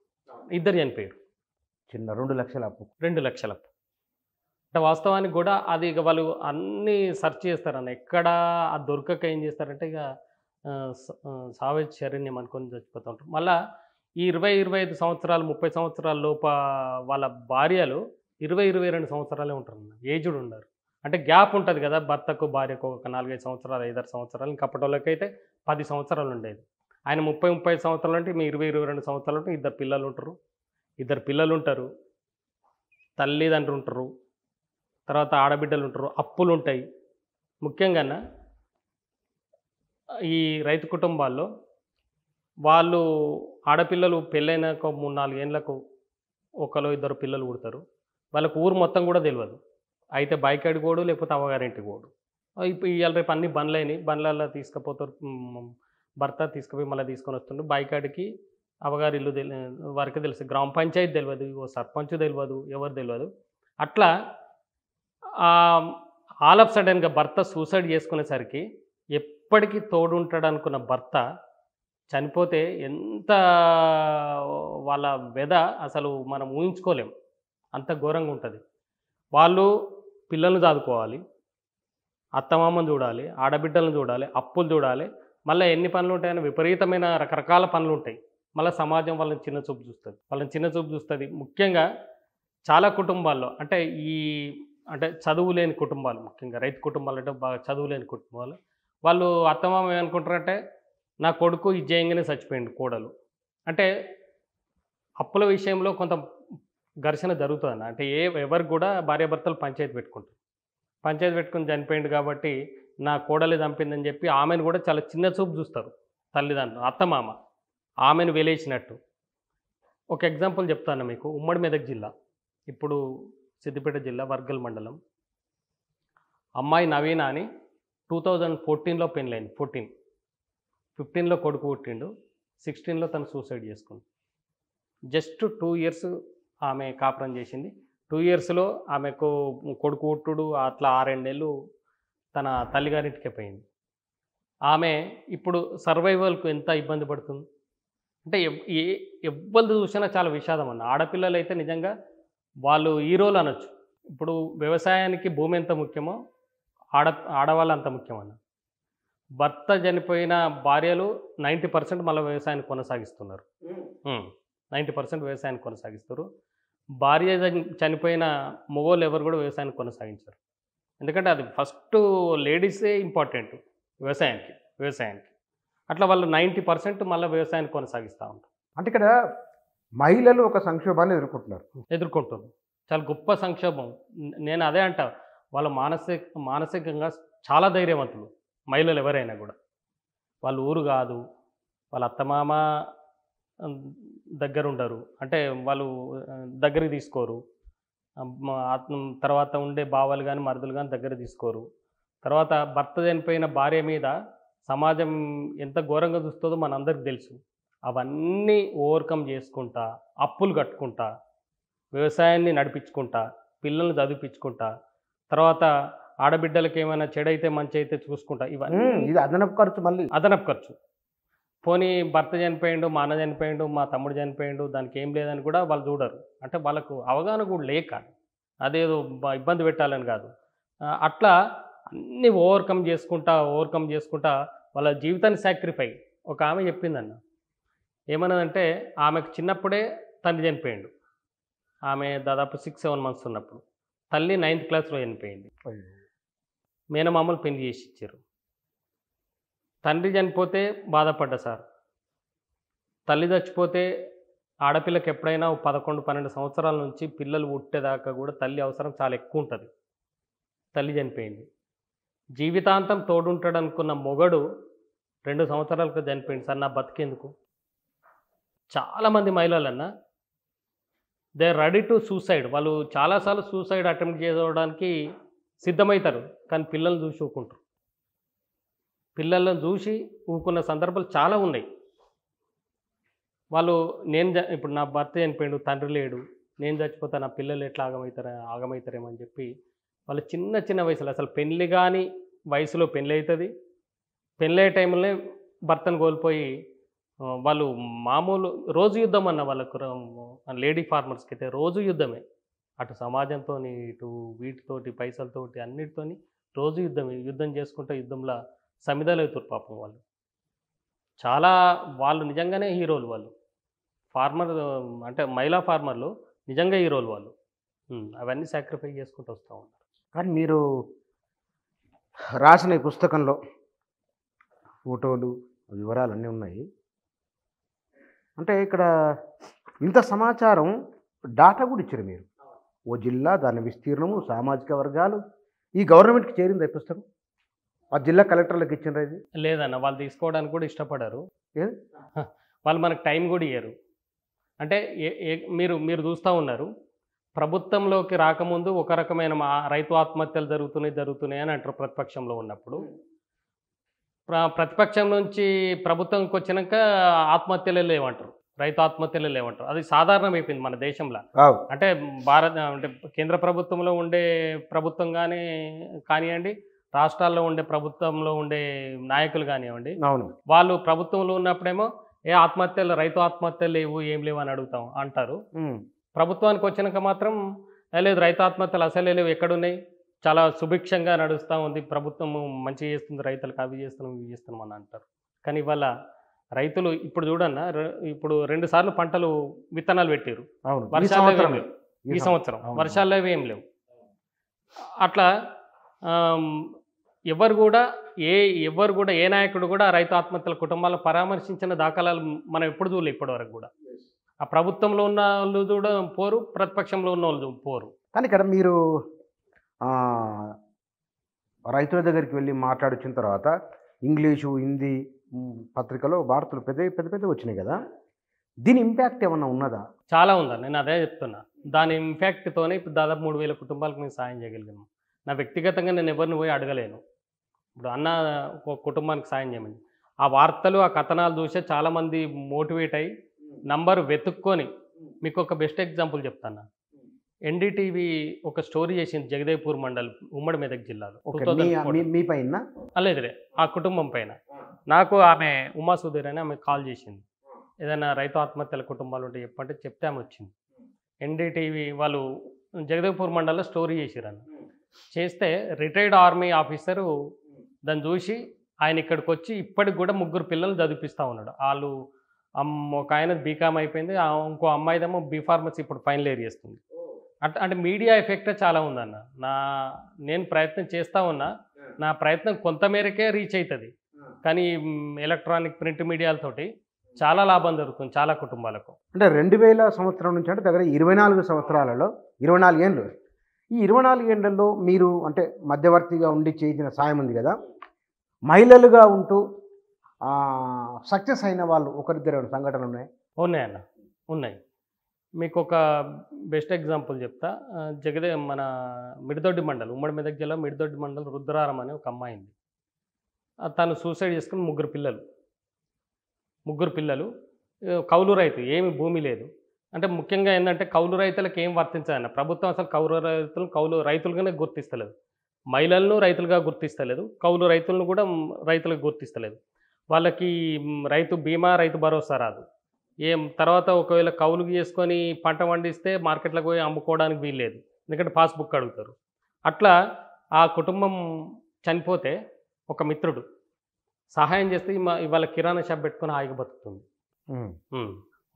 ఇద్దరు చనిపోయారు. చిన్న 2 లక్షల అప్పు. 2 లక్షల అప్పు. అంటే వాస్తవానికి కూడా అది ఇక వాళ్ళు అన్నీ సెర్చ్ చేస్తారన్న, ఎక్కడ అది దొరకక ఏం చేస్తారంటే ఇక సావేజ్ శరణ్యం అనుకొని చచ్చిపోతూ ఉంటారు. మళ్ళీ ఈ 20-25 సంవత్సరాలు 30 సంవత్సరాల లోప వాళ్ళ భార్యలు 20-22 సంవత్సరాలే ఉంటారు, ఏజ్డ్ ఉండరు. అంటే గ్యాప్ ఉంటుంది కదా భర్తకు భార్యకు, ఒక 4-5 సంవత్సరాలు 5-6 సంవత్సరాలు. ఇంకా అప్పటికైతే 10 సంవత్సరాలు ఉండేది. ఆయన 30-35 సంవత్సరాలు అంటే మీ 20-22 సంవత్సరాలు అంటే ఇద్దరు పిల్లలు ఉంటారు, తల్లిదండ్రులు ఉంటారు, తర్వాత ఆడబిడ్డలు ఉంటారు, అప్పులు ఉంటాయి. ముఖ్యంగా ఈ రైతు కుటుంబాల్లో వాళ్ళు ఆడపిల్లలు పెళ్ళైనాక 3-4 ఏళ్ళకు ఒకరు ఇద్దరు పిల్లలు పుడతారు. వాళ్ళకు ఊరు మొత్తం కూడా తెలియదు. అయితే బైకాడి పోడు లేకపోతే అవ్వగారింటికి పోడు. ఇప్పుడు ఇవాళ రేపు అన్ని బండ్లలో తీసుకుపోతారు. భర్త తీసుకుపోయి మళ్ళీ తీసుకొని వస్తుండ్రు. బైకాడికి అవ్వగారి ఇల్లు వారికి తెలుసు, గ్రామ పంచాయతీ తెలియదు, ఓ సర్పంచ్ తెలియదు, ఎవరు తెలియదు. అట్లా ఆల్ ఆఫ్ సడన్గా భర్త సూసైడ్ చేసుకునేసరికి ఎప్పటికీ తోడుంటాడు అనుకున్న భర్త చనిపోతే ఎంత వాళ్ళ వ్యధ అసలు మనం ఊహించుకోలేం. అంత ఘోరంగా ఉంటుంది. వాళ్ళు పిల్లల్ని చదువుకోవాలి, అత్తమామను చూడాలి, ఆడబిడ్డలను చూడాలి, అప్పులు చూడాలి. మళ్ళీ ఎన్ని పనులు ఉంటాయని విపరీతమైన రకరకాల పనులు ఉంటాయి. మళ్ళీ సమాజం వాళ్ళని చిన్న చూపు చూస్తుంది. వాళ్ళని చిన్న చూపు చూస్తుంది. ముఖ్యంగా చాలా కుటుంబాల్లో అంటే అంటే చదువు లేని కుటుంబాలు, ముఖ్యంగా రైతు కుటుంబాలు అంటే బాగా చదువు లేని కుటుంబాలు, వాళ్ళు అత్తమామ ఏమనుకుంటారంటే నా కొడుకు ఇది చేయంగానే చచ్చిపోయిండు కోడలు. అంటే అప్పుల విషయంలో కొంత ఘర్షణ జరుగుతుందన్న. అంటే ఎవరికి కూడా భార్యాభర్తలు పంచాయతీ పెట్టుకుంటారు. పంచాయతీ పెట్టుకుని చనిపోయిండు కాబట్టి నా కోడలే చంపిందని చెప్పి ఆమెను కూడా చాలా చిన్న చూపు చూస్తారు తల్లిదండ్రులు, అత్తమామ ఆమెను వెలేసినట్టు. ఒక ఎగ్జాంపుల్ చెప్తాను మీకు. ఉమ్మడి మెదక్ జిల్లా, ఇప్పుడు సిద్దిపేట జిల్లా వర్గల్ మండలం. అమ్మాయి నవీన అని 2014లో పెళ్ళైంది. 15లో కొడుకు పుట్టిండు, 16లో తను సూసైడ్ చేసుకుంది. జస్ట్ 2 ఇయర్స్ ఆమె కాపురం చేసింది. 2 ఇయర్స్లో ఆమెకు కొడుకు పుట్టుడు అట్లా 6-7 నెలలు తన తల్లిగారింటికే పోయింది. ఆమె ఇప్పుడు సర్వైవల్కు ఎంత ఇబ్బంది పడుతుంది అంటే ఎవ్వరు చూసినా చాలా విషాదం అన్న. ఆడపిల్లలు అయితే నిజంగా వాళ్ళు హీరోలు అనొచ్చు. ఇప్పుడు వ్యవసాయానికి భూమి ఎంత ముఖ్యమో ఆడవాళ్ళు అంత ముఖ్యమన్న. భర్త చనిపోయిన భార్యలు 90% మళ్ళీ వ్యవసాయాన్ని కొనసాగిస్తున్నారు. 90% వ్యవసాయాన్ని కొనసాగిస్తారు. భార్య చనిపోయిన మగవాళ్ళు ఎవరు కూడా వ్యవసాయాన్ని కొనసాగించారు. ఎందుకంటే అది ఫస్ట్ లేడీసే ఇంపార్టెంట్ వ్యవసాయానికి. అట్లా వాళ్ళు 90% మళ్ళీ వ్యవసాయాన్ని కొనసాగిస్తూ ఉంటారు. అంటే ఇక్కడ మహిళలు ఒక సంక్షోభాన్ని ఎదుర్కొంటున్నారు. చాలా గొప్ప సంక్షోభం. నేను అదే అంటా, వాళ్ళ మానసికంగా చాలా ధైర్యవంతులు మహిళలు ఎవరైనా కూడా. వాళ్ళు ఊరు కాదు, వాళ్ళ అత్తమామ దగ్గర ఉండరు, అంటే వాళ్ళు దగ్గరికి తీసుకోరు. తర్వాత ఉండే బావలు కానీ మరుదులు కానీ దగ్గర తీసుకోరు. తర్వాత భర్త చనిపోయిన భార్య మీద సమాజం ఎంత ఘోరంగా చూస్తుందో మనందరికి తెలుసు. అవన్నీ ఓవర్కమ్ చేసుకుంటా, అప్పులు కట్టుకుంటా, వ్యవసాయాన్ని నడిపించుకుంటా, పిల్లల్ని చదివించుకుంటా, తర్వాత ఆడబిడ్డలకి ఏమైనా చెడైతే మంచి అయితే చూసుకుంటా. ఇవన్నీ ఇది అదనపు ఖర్చు. పోనీ భర్త చనిపోయిండు, మా అన్న చనిపోయిండు, మా తమ్ముడు చనిపోయిండు, దానికి ఏం లేదని కూడా వాళ్ళు చూడరు. అంటే వాళ్ళకు అవగాహన కూడా లేక, అదేదో ఇబ్బంది పెట్టాలని కాదు. అట్లా అన్నీ ఓవర్కమ్ చేసుకుంటా వాళ్ళ జీవితాన్ని సాక్రిఫై. ఒక ఆమె చెప్పిందన్న, ఏమన్నదంటే ఆమెకు చిన్నప్పుడే తండ్రి చనిపోయిండు. ఆమె దాదాపు 6-7 మంత్స్ ఉన్నప్పుడు. తల్లి 9th క్లాస్లో చనిపోయింది. మేనమామలు పెళ్లి చేసి ఇచ్చారు. తండ్రి చనిపోతే బాధపడ్డా సార్. తల్లి చచ్చిపోతే ఆడపిల్లకి ఎప్పుడైనా 11-12 సంవత్సరాల నుంచి పిల్లలు పుట్టేదాకా కూడా తల్లి అవసరం చాలా ఎక్కువ ఉంటుంది. తల్లి చనిపోయింది. జీవితాంతం తోడుంటాడు అనుకున్న మొగడు 2 సంవత్సరాలకు చనిపోయింది సార్. నా బతికేందుకు? చాలామంది మహిళలన్నా they are ready to suicide. వాళ్ళు చాలాసార్లు సూసైడ్ అటెంప్ట్ చేసుకోవడానికి సిద్ధమవుతారు, కానీ పిల్లల్ని చూసి ఊకుంటారు. పిల్లలను చూసి ఊకున్న సందర్భాలు చాలా ఉన్నాయి. వాళ్ళు ఇప్పుడు నా భర్త చనిపోయాడు, తండ్రి లేడు, నేను చచ్చిపోతా, నా పిల్లలు ఎట్లా ఆగమవుతారేమో అని చెప్పి వాళ్ళు చిన్న వయసులో, అసలు పెళ్ళి కానీ వయసులో పెళ్ళి అవుతుంది. పెళ్ళయ్యే టైంలోనే భర్తను కోల్పోయి వాళ్ళు మామూలు రోజు యుద్ధం అన్న వాళ్ళకు. లేడీ ఫార్మర్స్కి అయితే రోజు యుద్ధమే. అటు సమాజంతో, ఇటు వీటితోటి, పైసలతోటి, అన్నిటితోని రోజు యుద్ధం చేసుకుంటే యుద్ధంలో సమిధలు అవుతారు పాపం వాళ్ళు. వాళ్ళు నిజంగానే హీరోలు. వాళ్ళు ఫార్మర్ అంటే మహిళా ఫార్మర్లు నిజంగా హీరోలు వాళ్ళు. అవన్నీ సాక్రిఫై చేసుకుంటూ వస్తూ ఉంటారు. కానీ మీరు రాసిన ఈ పుస్తకంలో ఫోటోలు, వివరాలు అన్నీ ఉన్నాయి. అంటే ఇక్కడ ఇంత సమాచారం, డాటా కూడా ఇచ్చారు మీరు. ఓ జిల్లా, దాని విస్తీర్ణము, సామాజిక వర్గాలు, ఈ గవర్నమెంట్కి చేరింది ఈ పుస్తకం? ఆ జిల్లా కలెక్టర్లకు ఇచ్చిండ్రా ఇది? లేదన్న, వాళ్ళు తీసుకోవడానికి కూడా ఇష్టపడరు. వాళ్ళు మనకు టైం కూడా ఇయ్యరు. అంటే మీరు చూస్తూ ఉన్నారు, ప్రభుత్వంలోకి రాకముందు ఒక రకమైన రైతు ఆత్మహత్యలు జరుగుతున్నాయి అని అంటారు ప్రతిపక్షంలో ఉన్నప్పుడు. ప్రతిపక్షం నుంచి ప్రభుత్వంకి వచ్చినాక ఆత్మహత్యలే లేవంటారు, రైతు ఆత్మహత్యలే లేవంటారు. అది సాధారణం అయిపోయింది మన దేశంలో. అంటే అంటే కేంద్ర ప్రభుత్వంలో ఉండే ప్రభుత్వం కానివ్వండి, రాష్ట్రాల్లో ఉండే ప్రభుత్వంలో ఉండే నాయకులు కానివ్వండి, అవును. వాళ్ళు ప్రభుత్వంలో ఉన్నప్పుడేమో ఆత్మహత్యలు, రైతు ఆత్మహత్యలు లేవు, ఏం లేవు అని అడుగుతాం అంటారు. ఉమ్. ప్రభుత్వానికి వచ్చినాక మాత్రం లేదు, రైతు ఆత్మహత్యలు అసలే లేవు, ఎక్కడున్నాయి, చాలా సుభిక్షంగా నడుస్తూ ఉంది, ప్రభుత్వం మంచిగా చేస్తుంది, రైతులకు అవి చేస్తున్నాం ఇవి చేస్తున్నాం అని అంటారు. కానీ ఇవాళ రైతులు ఇప్పుడు చూడన్న, ఇప్పుడు 2 సార్లు పంటలు విత్తనాలు పెట్టారు, అవును. ఈ వర్షాలు సంవత్సరం లేవు. ఈ సంవత్సరం అవును. వర్షాలు అవి ఏం లేవు. అట్లా ఎవరు కూడా ఏ నాయకుడు కూడా రైతు ఆత్మహత్యల కుటుంబాలను పరామర్శించిన దాఖలాలు మనం ఎప్పుడు చూడలేదు ఇప్పటివరకు కూడా. ఆ ప్రభుత్వంలో ఉన్న వాళ్ళు కూడా పోరు, ప్రతిపక్షంలో ఉన్న వాళ్ళు పోరు. కానీ ఇక్కడ మీరు రైతుల దగ్గరికి వెళ్ళి మాట్లాడొచ్చిన తర్వాత ఇంగ్లీషు, హిందీ పత్రికలో వార్తలు పెద్ద పెద్ద వచ్చినాయి కదా, దీని ఇంపాక్ట్ ఏమన్నా ఉన్నదా? చాలా ఉందా, నేను అదే చెప్తున్నా. దాని ఇంపాక్ట్తోనే ఇప్పుడు దాదాపు 3,000 కుటుంబాలకు మేము సాయం చేయగలిగాను. నా వ్యక్తిగతంగా నేను ఎవరిని పోయి అడగలేను. ఇప్పుడు అన్న ఒక కుటుంబానికి సాయం చేయమని, ఆ వార్తలు ఆ కథనాలు చూసే చాలామంది మోటివేట్ అయ్యి నంబర్ వెతుక్కొని, మీకు ఒక బెస్ట్ ఎగ్జాంపుల్ చెప్తాను. ఎన్డీటీవీ ఒక స్టోరీ చేసింది జగదేవ్పూర్ మండల్, ఉమ్మడి మెదక్ జిల్లాలో. మీ పైన లేదులే, ఆ కుటుంబం పైన. నాకు ఆమె ఉమా సుధీర్ అని ఆమె కాల్ చేసింది, ఏదైనా రైతు ఆత్మహత్యల కుటుంబాలు ఉంటే చెప్పంటే చెప్తే ఆమె వచ్చింది. ఎన్డీటీవీ వాళ్ళు జగదేవ్పూర్ మండల్లో స్టోరీ చేసిరన్న, చేస్తే రిటైర్డ్ ఆర్మీ ఆఫీసరు దాన్ని చూసి ఆయన ఇక్కడికి వచ్చి ఇప్పటికి కూడా 3 పిల్లలు చదివిపిస్తూ ఉన్నాడు. వాళ్ళు ఒక ఆయన బీకామ్ అయిపోయింది, ఇంకో అమ్మాయిదేమో బీఫార్మసీ ఇప్పుడు ఫైనల్ ఇయర్ చేస్తుంది. అంటే మీడియా ఎఫెక్టే చాలా ఉందన్న. నేను ప్రయత్నం చేస్తూ ఉన్నా, నా ప్రయత్నం కొంతమేరకే రీచ్ అవుతుంది, కానీ ఎలక్ట్రానిక్ ప్రింట్ మీడియాలతోటి చాలా లాభం జరుగుతుంది చాలా కుటుంబాలకు. అంటే 2000 సంవత్సరం నుంచి అంటే దగ్గర 24 సంవత్సరాలలో 24 ఏళ్ళు, ఈ 24 ఏళ్లలో మీరు అంటే మధ్యవర్తిగా ఉండి చేసిన సాయం ఉంది కదా, మహిళలుగా ఉంటూ సక్సెస్ అయిన వాళ్ళు ఒకరిద్దరు సంఘటనలు ఉన్నాయి? ఉన్నాయన్న, ఉన్నాయి. మీకు ఒక బెస్ట్ ఎగ్జాంపుల్ చెప్తా. మన మిడిదొడ్డి మండలం, ఉమ్మడి మెదక్ జిల్లా మిడిదొడ్డి మండలం రుద్రారం అనే ఒక అమ్మాయి ఉంది. తను సూసైడ్ చేసుకుని 3 పిల్లలు, కౌలు రైతు, ఏమి భూమి లేదు. అంటే ముఖ్యంగా ఏంటంటే కౌలు రైతులకు ఏం వర్తించాలన్న, ప్రభుత్వం అసలు కౌలు రైతులుగానే గుర్తిస్తలేదు, మహిళలను రైతులుగా గుర్తిస్తలేదు, కౌలు రైతులను కూడా రైతులకు గుర్తిస్తలేదు. వాళ్ళకి రైతు బీమా, రైతు భరోసా రాదు. తర్వాత ఒకవేళ కౌలుకు చేసుకొని పంట పండిస్తే మార్కెట్లకు పోయి అమ్ముకోవడానికి వీల్లేదు, ఎందుకంటే పాస్బుక్ అడుగుతారు. అట్లా ఆ కుటుంబం చనిపోతే ఒక మిత్రుడు సహాయం చేస్తే ఇవాళ కిరాణా షాప్ పెట్టుకొని హాయిగా బతుకుతుంది.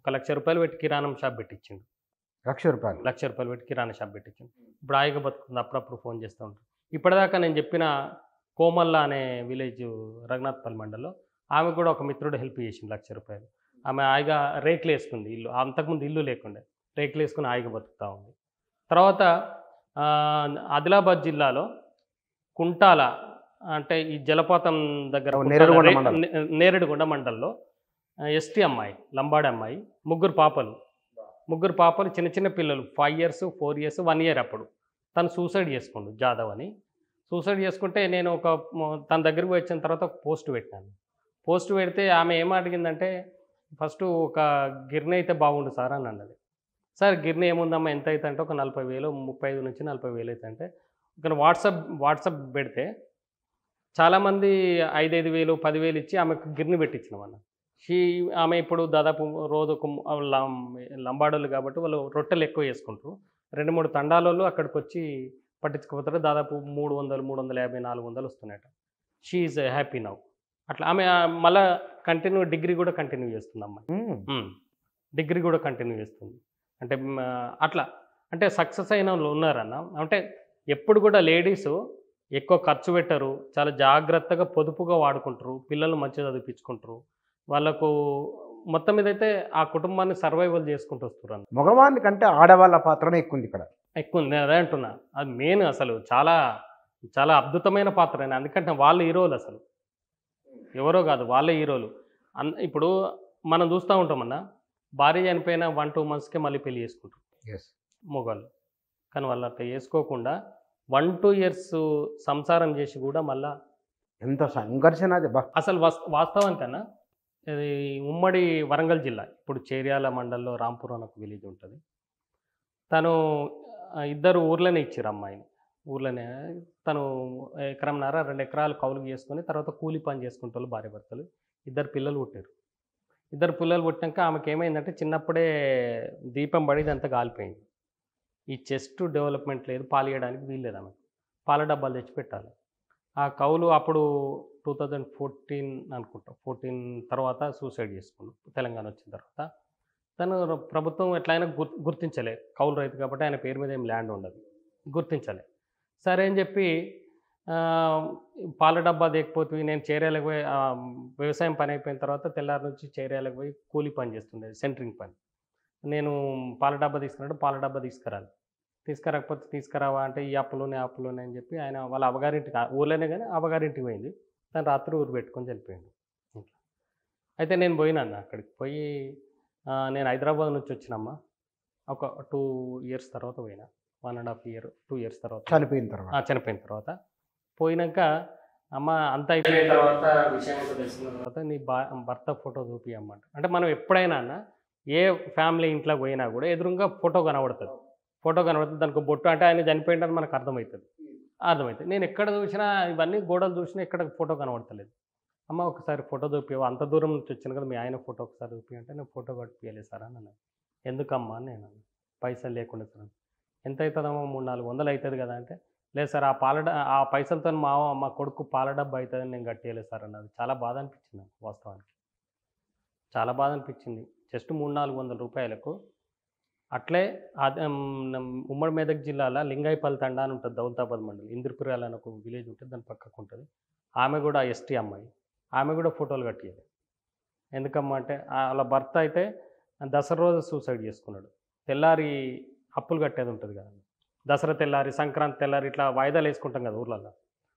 1,00,000 రూపాయలు పెట్టి కిరాణం షాప్ పెట్టించిండు. 1,00,000 రూపాయలు పెట్టి కిరాణా షాప్ పెట్టించిండు. ఇప్పుడు హాయిగా బతుకుతుంది. అప్పుడప్పుడు ఫోన్ చేస్తూ ఉంటారు. ఇప్పటిదాకా నేను చెప్పిన కోమల్ల అనే విలేజ్ రఘునాథ్పల్లి మండలంలో ఆమె కూడా ఒక మిత్రుడు హెల్ప్ చేసింది 1,00,000 రూపాయలు. ఆమె హాయిగా రేకులు వేసుకుంది, ఇల్లు అంతకుముందు ఇల్లు లేకుండే, రేకులు వేసుకుని హాయిగా బతుకుతూ ఉంది. తర్వాత ఆదిలాబాద్ జిల్లాలో కుంటాల అంటే ఈ జలపాతం దగ్గర నేరేడుగొండ మండలంలో ఎస్టీ అమ్మాయి, లంబాడి అమ్మాయి, 3 పాపలు చిన్న చిన్న పిల్లలు, 5 years 4 years 1 year. అప్పుడు తను సూసైడ్ చేసుకుండు, జాదవ్ అని. సూసైడ్ చేసుకుంటే నేను తన దగ్గరికి వచ్చిన తర్వాత ఒక పోస్ట్ పెట్టాను. పోస్ట్ పెడితే ఆమె ఏం అడిగిందంటే, ఫస్ట్ ఒక గిర్ని అయితే బాగుండు సార్ అని అన్నది. సార్ గిర్ని ఏముందమ్మా ఎంత అయితే అంటే ఒక 40,000, 35 నుంచి 40,000 అయితే అంటే, ఒక వాట్సాప్ పెడితే చాలామంది 5,000 10,000 ఇచ్చి ఆమెకు గిర్ని పెట్టించినామన్న. ఆమె ఇప్పుడు దాదాపు రోజుకు లంబాడోళ్ళు కాబట్టి వాళ్ళు రొట్టెలు ఎక్కువ చేసుకుంటారు. 2-3 తండాలలో అక్కడికి వచ్చి పట్టించుకోపోతారు. దాదాపు 300, 350, 400 వస్తున్నాయట. She is happy now. అట్లా ఆమె మళ్ళీ డిగ్రీ కూడా కంటిన్యూ చేస్తుంది అమ్మాయి. డిగ్రీ కూడా కంటిన్యూ చేస్తుంది. అంటే అట్లా అంటే సక్సెస్ అయిన వాళ్ళు ఉన్నారన్న. అంటే ఎప్పుడు కూడా లేడీసు ఎక్కువ ఖర్చు పెట్టరు, చాలా జాగ్రత్తగా పొదుపుగా వాడుకుంటారు, పిల్లలు మంచిగా చదివించుకుంటారు. వాళ్ళకు మొత్తం మీద అయితే ఆ కుటుంబాన్ని సర్వైవల్ చేసుకుంటూ వస్తారు. మగవాళ్ళ కంటే ఆడవాళ్ళ పాత్రనే ఎక్కువ ఉంది ఇక్కడ. ఎక్కువ ఉంది, అదే అంటున్నా. అది మెయిన్ అసలు చాలా చాలా అద్భుతమైన పాత్ర. అందుకంటే వాళ్ళ హీరోలు అసలు ఎవరో కాదు, వాళ్ళే హీరోలు. ఇప్పుడు మనం చూస్తూ ఉంటామన్నా, భార్య చనిపోయిన 1-2 monthsకే మళ్ళీ పెళ్లి చేసుకుంటారు మొగాళ్ళు. కానీ వాళ్ళు అట్లా చేసుకోకుండా 1-2 years సంసారం చేసి కూడా మళ్ళా ఎంత సంఘర్షణ అసలు వాస్తవానికన్నా. ఇది ఉమ్మడి వరంగల్ జిల్లా, ఇప్పుడు చేర్యాల మండలంలో రాంపూర్ అని ఒక విలేజ్ ఉంటుంది. తను 2 ఊర్లనే ఇచ్చారు అమ్మాయిని. ఊర్లోనే. తను ఎకరంన్నర 2 ఎకరాలు కౌలుకు చేసుకొని తర్వాత కూలి పని చేసుకుంటోళ్ళు భార్యాభర్తలు. ఇద్దరు పిల్లలు పుట్టారు. ఇద్దరు పిల్లలు పుట్టినాక ఆమెకేమైందంటే చిన్నప్పుడే దీపం పడి ఇదంతా కాలిపోయింది. ఈ చెస్ట్ డెవలప్‌మెంట్ లేదు. పాలియ్యడానికి వీల్లేదు ఆమెకు. పాల డబ్బాలు తెచ్చి పెట్టాలి. ఆ కౌలు అప్పుడు 2014 అనుకుంటా. 14 తర్వాత సూసైడ్ చేసుకుండు. తెలంగాణ వచ్చిన తర్వాత. తను ప్రభుత్వం ఎట్లైనా గుర్తించలే. కౌలు రైతు కాబట్టి ఆయన పేరు మీద ఏం ల్యాండ్ ఉండదు. గుర్తించలే. సరే అని చెప్పి పాల డబ్బా తేకపోతివి నేను చేరేయాలకు పోయి వ్యవసాయం పని అయిపోయిన తర్వాత తెల్లారి నుంచి చేరేయాలకు పోయి కూలి పని చేస్తుండేది. సెంటరింగ్ పని. నేను పాల డబ్బా తీసుకున్నాడు. పాల డబ్బా తీసుకురాలి. తీసుకురాకపోతే తీసుకురావా అంటే ఈ అప్పులోనే అని చెప్పి ఆయన వాళ్ళ అవ్వగారింటికి ఊర్లోనే కానీ అవ్వగారింటికి పోయింది. తను రాత్రి ఊరు పెట్టుకొని చనిపోయిండు. ఇట్లా. అయితే నేను పోయినాన్న అక్కడికి పోయి నేను హైదరాబాద్ నుంచి వచ్చినమ్మా. ఒక 2 ఇయర్స్ తర్వాత పోయినా. 1.5 ఇయర్ 2 ఇయర్స్ తర్వాత చనిపోయిన తర్వాత పోయినాక అమ్మ అంతా అయిపోయిన తర్వాత విషయం అంతా తెలిసిన తర్వాత నీ భర్త ఫోటో చూపియమ్మంట. అంటే మనం ఎప్పుడైనా అన్న ఏ ఫ్యామిలీ ఇంట్లోకి పోయినా కూడా ఎదురుగా ఫోటో కనబడుతుంది. దానికి బొట్టు అంటే ఆయన చనిపోయిందని మనకు అర్థమవుతుంది. నేను ఎక్కడ చూసినా ఇవన్నీ గోడలు చూసినా ఎక్కడ ఫోటో కనబడతలేదు. అమ్మ ఒకసారి ఫోటో చూపియవా, అంత దూరం నుంచి వచ్చాను కదా మీ ఆయన ఫోటో ఒకసారి చూపి అంటే నేను ఫోటో కొట్టియలేదు సార్ అని అన్నాను. ఎందుకమ్మా అని నేను అన్నాను. పైసలు లేకుండా సార్. ఎంత అవుతుందమ్మా 300-400 అవుతుంది కదా అంటే లేదు సార్ ఆ పైసలతో మా కొడుకు పాల డబ్బా అవుతుందని నేను కట్టేయలేదు సార్ అన్నది. చాలా బాధ అనిపించింది నాకు వాస్తవానికి. చాలా బాధ అనిపించింది. జస్ట్ 300-400 రూపాయలకు అట్లే ఉమ్మడి మెదక్ జిల్లాలో లింగాయపల్లి తండా అని ఉంటుంది. దౌలతాబాద్ మండలం ఇంద్రపురాల అని ఒక విలేజ్ ఉంటుంది. దాని పక్కకు ఉంటుంది. ఆమె కూడా ఎస్టీ అమ్మాయి. ఆమె కూడా ఫోటోలు కట్టియదు. ఎందుకమ్మా అంటే వాళ్ళ భర్త అయితే దసరా రోజు సూసైడ్ చేసుకున్నాడు. తెల్లారి అప్పులు కట్టేది ఉంటుంది కదా. దసరా తెల్లారి, సంక్రాంతి తెల్లారి ఇట్లా వాయిదాలు వేసుకుంటాం కదా ఊర్లలో.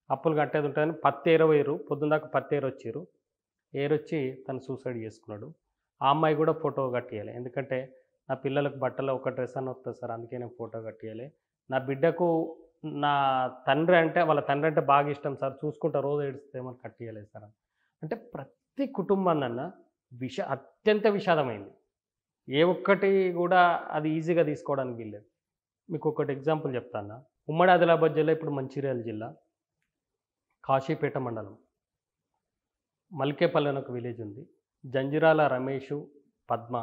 అప్పులు కట్టేది ఉంటుందని పత్తి ఏరవైరు. పొద్దున్న దాకా పత్తి ఏరొచ్చారు. ఏరొచ్చి తను సూసైడ్ చేసుకున్నాడు. ఆ అమ్మాయి కూడా ఫోటో కట్టియాలి. ఎందుకంటే నా పిల్లలకు బట్టలు ఒక డ్రెస్ అని వస్తుంది సార్, అందుకే నేను ఫోటో కట్టియాలి. నా బిడ్డకు నా వాళ్ళ తండ్రి అంటే బాగా ఇష్టం సార్, చూసుకుంటా రోజు ఏడుస్తేమని కట్టియలేదు సార్. అంటే ప్రతి కుటుంబాన్నన్న అత్యంత విషాదమైంది. ఏ ఒక్కటి కూడా అది ఈజీగా తీసుకోవడానికి వీల్లేదు. మీకు ఒకటి ఎగ్జాంపుల్ చెప్తాను. ఉమ్మడి ఆదిలాబాద్ జిల్లా ఇప్పుడు మంచిర్యాల జిల్లా కాశీపేట మండలం మల్కేపల్లి అని ఒక విలేజ్ ఉంది. జంజిరాల రమేషు, పద్మ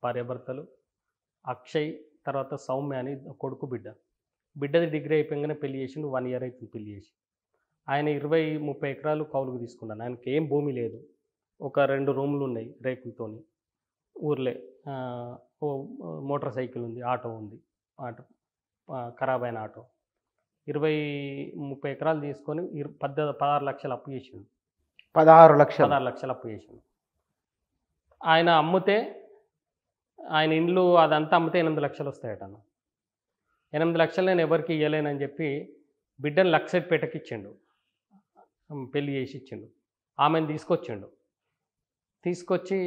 భార్యాభర్తలు, అక్షయ్ తర్వాత సౌమ్య అని కొడుకు బిడ్డది డిగ్రీ అయిపోగానే పెళ్లి చేసిండు. 1 ఇయర్ అవుతుంది పెళ్లి చేసి. ఆయన 20-30 ఎకరాలు కౌలుకు తీసుకున్నాను. ఆయనకి ఏం భూమి లేదు. ఒక 2 రూములు ఉన్నాయి రేకులతోని. ఊర్లే మోటార్ సైకిల్ ఉంది, ఆటో ఉంది. ఖరాబ్ అయిన ఆటో. 20-30 ఎకరాలు తీసుకొని 16 లక్షలు అప్పు చేసిండు. 16 లక్షలు అప్పు చేసిండు. ఆయన అమ్మితే ఆయన ఇండ్లు అదంతా అమ్మితే 8 లక్షలు వస్తాయట అన్న. 8 లక్షలు నేను ఎవరికి ఇవ్వలేనని చెప్పి బిడ్డను లక్షపేటకి ఇచ్చిండు. పెళ్లి చేసి ఇచ్చిండు. ఆమెను తీసుకొచ్చి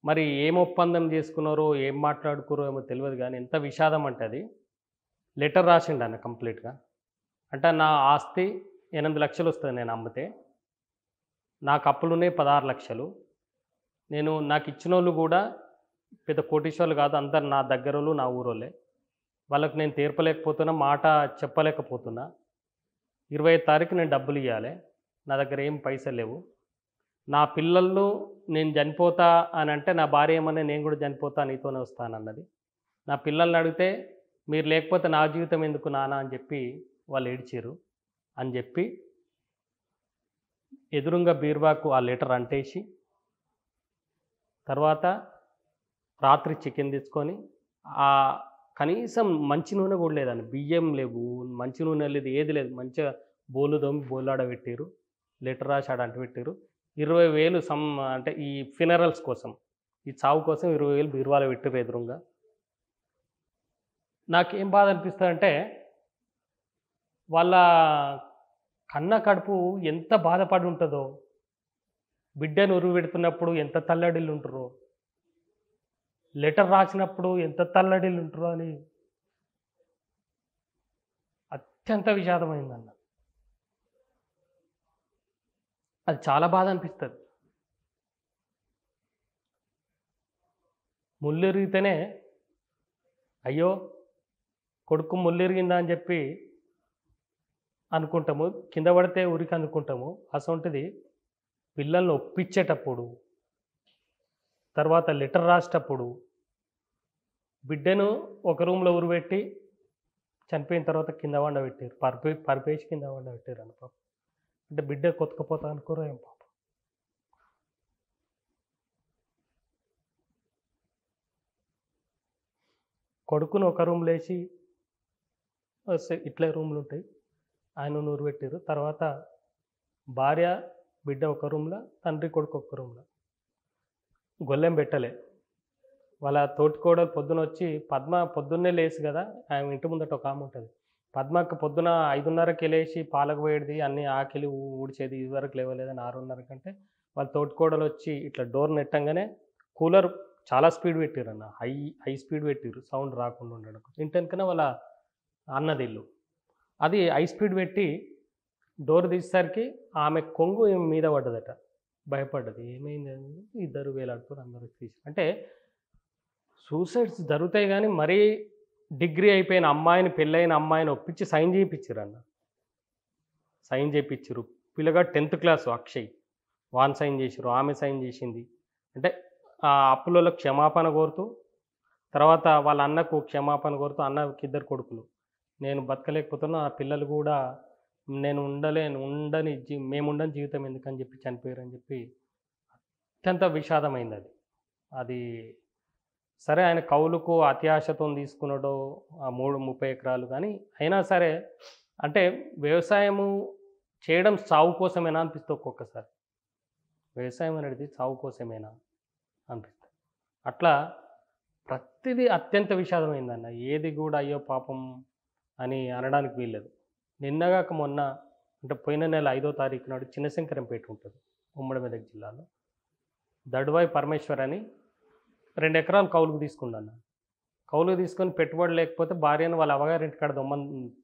మరి ఏం ఒప్పందం చేసుకున్నారో ఏం మాట్లాడుకురో ఏమో తెలియదు కానీ ఎంత విషాదం అంటే అది లెటర్ రాసిండు అన్న కంప్లీట్గా. అంటే నా ఆస్తి 8 లక్షలు వస్తుంది నేను అమ్మితే, నాకు అప్పులున్నాయి 16 లక్షలు. నాకు ఇచ్చిన వాళ్ళు కూడా పెద్ద కోటీశ్వర్లు కాదు, అందరు నా దగ్గరోళ్ళు, నా ఊరోళ్ళే. వాళ్ళకి నేను తీర్పలేకపోతున్నా, మాట చెప్పలేకపోతున్నా. 25 తారీఖు నేను డబ్బులు ఇవ్వాలి, నా దగ్గర ఏం పైసలు లేవు. నా పిల్లలు నేను చనిపోతా అని అంటే నా భార్య ఏమన్నా నేను కూడా చనిపోతా నీతోనే వస్తానన్నది. నా పిల్లల్ని అడిగితే మీరు లేకపోతే నా జీవితం ఎందుకు నాన్న అని చెప్పి వాళ్ళు ఏడ్చారు అని చెప్పి ఎదురుగా బీర్వాకు ఆ లెటర్ అంటేసి తర్వాత రాత్రి చికెన్ తెచ్చుకొని కనీసం మంచి నూనె కూడా లేదండి, బియ్యం లేవు, మంచి నూనె లేదు, ఏది లేదు. మంచిగా బోలు దోమి బోలాడ పెట్టారు, లెటర్ రాసి ఆడ అంట పెట్టారు. 20,000 అంటే ఈ ఫినరల్స్ కోసం, ఈ చావు కోసం 20,000 బీరువాలో పెట్టారు ఎదురుగా. నాకేం బాధ అనిపిస్తుంది అంటే వాళ్ళ కన్న కడుపు ఎంత బాధపడి ఉంటుందో, బిడ్డను ఉరువు పెడుతున్నప్పుడు ఎంత తల్లడిల్లు ఉంటారో, లెటర్ రాసినప్పుడు ఎంత తల్లడిల్లు ఉంటారో అని అత్యంత విషాదమైందన్న. అది చాలా బాధ అనిపిస్తుంది. ముళ్ళెరిగితేనే అయ్యో కొడుకు ముళ్ళెరిగిందా అని చెప్పి అనుకుంటాము, కింద పడితే ఉరికి అనుకుంటాము. అసొంటిది పిల్లల్ని ఒప్పించేటప్పుడు, తర్వాత లెటర్ రాసేటప్పుడు బిడ్డను ఒక రూమ్‌లో ఉరిపెట్టి చనిపోయిన తర్వాత కింద పండబెట్టిర్రు. పరిపేసి కింద పండబెట్టిర్రన్న పాపం. అంటే బిడ్డ కొతకపోతా అనుకోరో ఏమో పాపం. కొడుకును ఒక రూమ్‌లో ఏసి ఇట్లే రూమ్‌లుంటాయి. ఆయనను ఉరిపెట్టిర్రు. తర్వాత భార్య, బిడ్డ ఒక రూమ్‌లో, తండ్రి, కొడుకు ఒక రూమ్‌లో. గొళ్ళెం పెట్టలే. వాళ్ళ తోటికోడలు పొద్దునొచ్చి పద్మ పొద్దున్నే లేసి కదా, ఆమె ఇంటి ముందట ఒక ఆమె ఉంటుంది. పద్మక్క పొద్దున 5:30కే లేచి పాలకు పోయేది, అన్ని ఆకిలి ఊడ్చేది, ఇదివరకు లేవలేదని 6:30 కంటే వాళ్ళ తోటికోడలు వచ్చి ఇట్లా డోర్ నెట్టంగానే కూలర్ చాలా స్పీడ్ పెట్టిర్రన్న. హై స్పీడ్ పెట్టిర్రు సౌండ్ రాకుండా ఉండడం. ఇంటెనకనే వాళ్ళ అన్నది ఇల్లు. అది హై స్పీడ్ పెట్టి డోర్ తీసేసరికి ఆమె కొంగు ఈమె మీద పడ్డదట. భయపడ్డది. ఏమైంది అని ఇద్దరు వేలాడుతున్నారు, అందరూ తీసి. అంటే సూసైడ్స్ జరుగుతాయి కానీ మరీ డిగ్రీ అయిపోయిన అమ్మాయిని, పెళ్ళైన అమ్మాయిని ఒప్పించి సైన్ చేయించిర్రన్న. సైన్ చేయించిర్రు. పిల్లగాడు 10th class Akshay. Van sign చేసిర్రు, ఆమె సైన్ చేసింది. అంటే ఆ అప్పులలో క్షమాపణ కోరుతూ, తర్వాత వాళ్ళ అన్నకు క్షమాపణ కోరుతూ, అన్నకి 2 కొడుకులు. నేను బతకలేకపోతున్నా, ఆ పిల్లలు కూడా నేను మేముండని జీవితం ఎందుకని చెప్పి చనిపోయారని చెప్పి అత్యంత విషాదమైంది అది. అది సరే ఆయన కౌలుకు అత్యాశతో తీసుకున్నాడో ఆ 30 ఎకరాలు కానీ, అయినా సరే అంటే వ్యవసాయము చేయడం సాగు కోసమేనా అనిపిస్తుంది ఒక్కొక్కసారి. వ్యవసాయం అనేది సాగు కోసమేనా అనిపిస్తుంది. అట్లా ప్రతిదీ అత్యంత విషాదమైందన్న. ఏది కూడా అయ్యో పాపం అని అనడానికి వీల్లేదు. నిన్నగాక మొన్న అంటే పోయిన నెల 5వ తారీఖు నాడు చిన్నశంకరంపేట ఉంటుంది, ఉమ్మడి మెదక్ జిల్లాలో. దడువాయి పరమేశ్వర్ అని 2 ఎకరాలు కౌలుకు తీసుకున్నాను. కౌలుకు తీసుకొని పెట్టుబడి లేకపోతే భార్యను వాళ్ళ అవ్వగారింటికాడ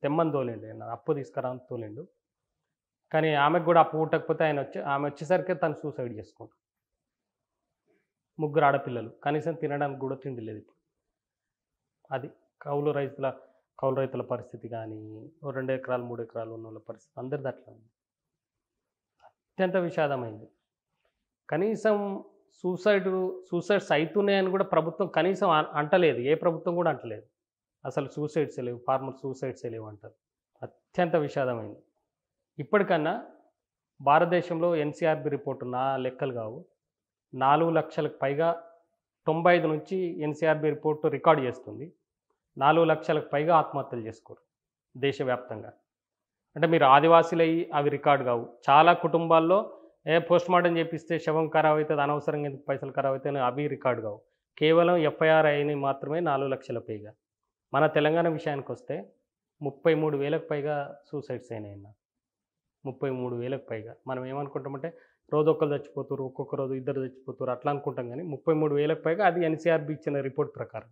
తెమ్మని తోలిండు. అప్పు తీసుకురా అని తోలిండు. కానీ ఆమెకు కూడా అప్పు పుట్టకపోతే ఆమె వచ్చేసరికి తను సూసైడ్ చేసుకుంటాడు. 3 ఆడపిల్లలు, కనీసం తినడానికి కూడా తిండి లేదు ఇప్పుడు. అది కౌలు రైతుల పరిస్థితి కానీ, 2 ఎకరాలు 3 ఎకరాలు ఉన్న వాళ్ళ పరిస్థితి అందరిది అట్లా ఉంది. అత్యంత విషాదమైంది. కనీసం సూసైడ్స్ అవుతున్నాయని కూడా ప్రభుత్వం కనీసం అంటలేదు. ఏ ప్రభుత్వం కూడా అంటలేదు. అసలు సూసైడ్స్ లేవు, ఫార్మర్ సూసైడ్స్ లేవు అంటారు. అత్యంత విషాదమైంది. ఇప్పటికన్నా భారతదేశంలో ఎన్సీఆర్బీ రిపోర్టు నా లెక్కలు కావు, 4 లక్షలకు పైగా 95 నుంచి ఎన్సీఆర్బీ రిపోర్టు రికార్డు చేస్తుంది. 4 లక్షలకు పైగా ఆత్మహత్యలు చేసుకోరు దేశవ్యాప్తంగా. అంటే మీరు ఆదివాసీలయ్యి అవి రికార్డు కావు. చాలా కుటుంబాల్లో పోస్ట్మార్టం చేపిస్తే శవం ఖరాబ్ అవుతుంది, అనవసరంగా ఎందుకు పైసలు ఖరాబ్ అవుతాయని అవి రికార్డు కావు. కేవలం ఎఫ్ఐఆర్ అయినవి మాత్రమే 4 లక్షల పైగా. మన తెలంగాణ విషయానికి వస్తే 33,000కు పైగా సూసైడ్స్ అయినాయన్న. 33,000కు పైగా. మనం ఏమనుకుంటామంటే రోజు ఒక్కరు చచ్చిపోతారు, ఒక్కొక్క రోజు 2 చచ్చిపోతారు అట్లా అనుకుంటాం. కానీ 33,000కు పైగా, అది ఎన్సీఆర్బీ ఇచ్చిన రిపోర్ట్ ప్రకారం,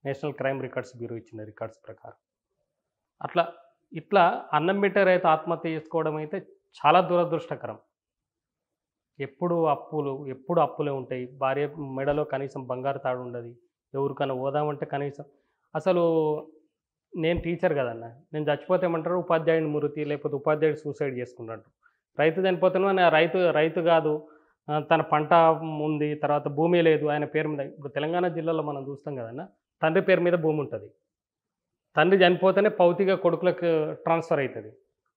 నేషనల్ క్రైమ్ రికార్డ్స్ బ్యూరో ఇచ్చిన రికార్డ్స్ ప్రకారం. ఇట్లా అన్నం పెట్టే రైతు ఆత్మహత్య చేసుకోవడం అయితే చాలా దురదృష్టకరం. ఎప్పుడు అప్పులే ఉంటాయి. భార్య మెడలో కనీసం బంగారు తాడు ఉండదు. ఎవరికైనా పోదామంటే కనీసం అసలు నేను టీచర్ కదన్న, నేను చచ్చిపోతే ఏమంటారు ఉపాధ్యాయుని మృతి, లేకపోతే ఉపాధ్యాయుడు సూసైడ్ చేసుకున్నట్టు. రైతు చనిపోతున్నా రైతు కాదు, తన పంట ఉంది, తర్వాత భూమి లేదు ఆయన పేరు మీద. ఇప్పుడు తెలంగాణ జిల్లాలో మనం చూస్తాం కదన్న, తండ్రి పేరు మీద భూమి ఉంటుంది. తండ్రి చనిపోతేనే పౌతిగా కొడుకులకు ట్రాన్స్ఫర్ అవుతుంది.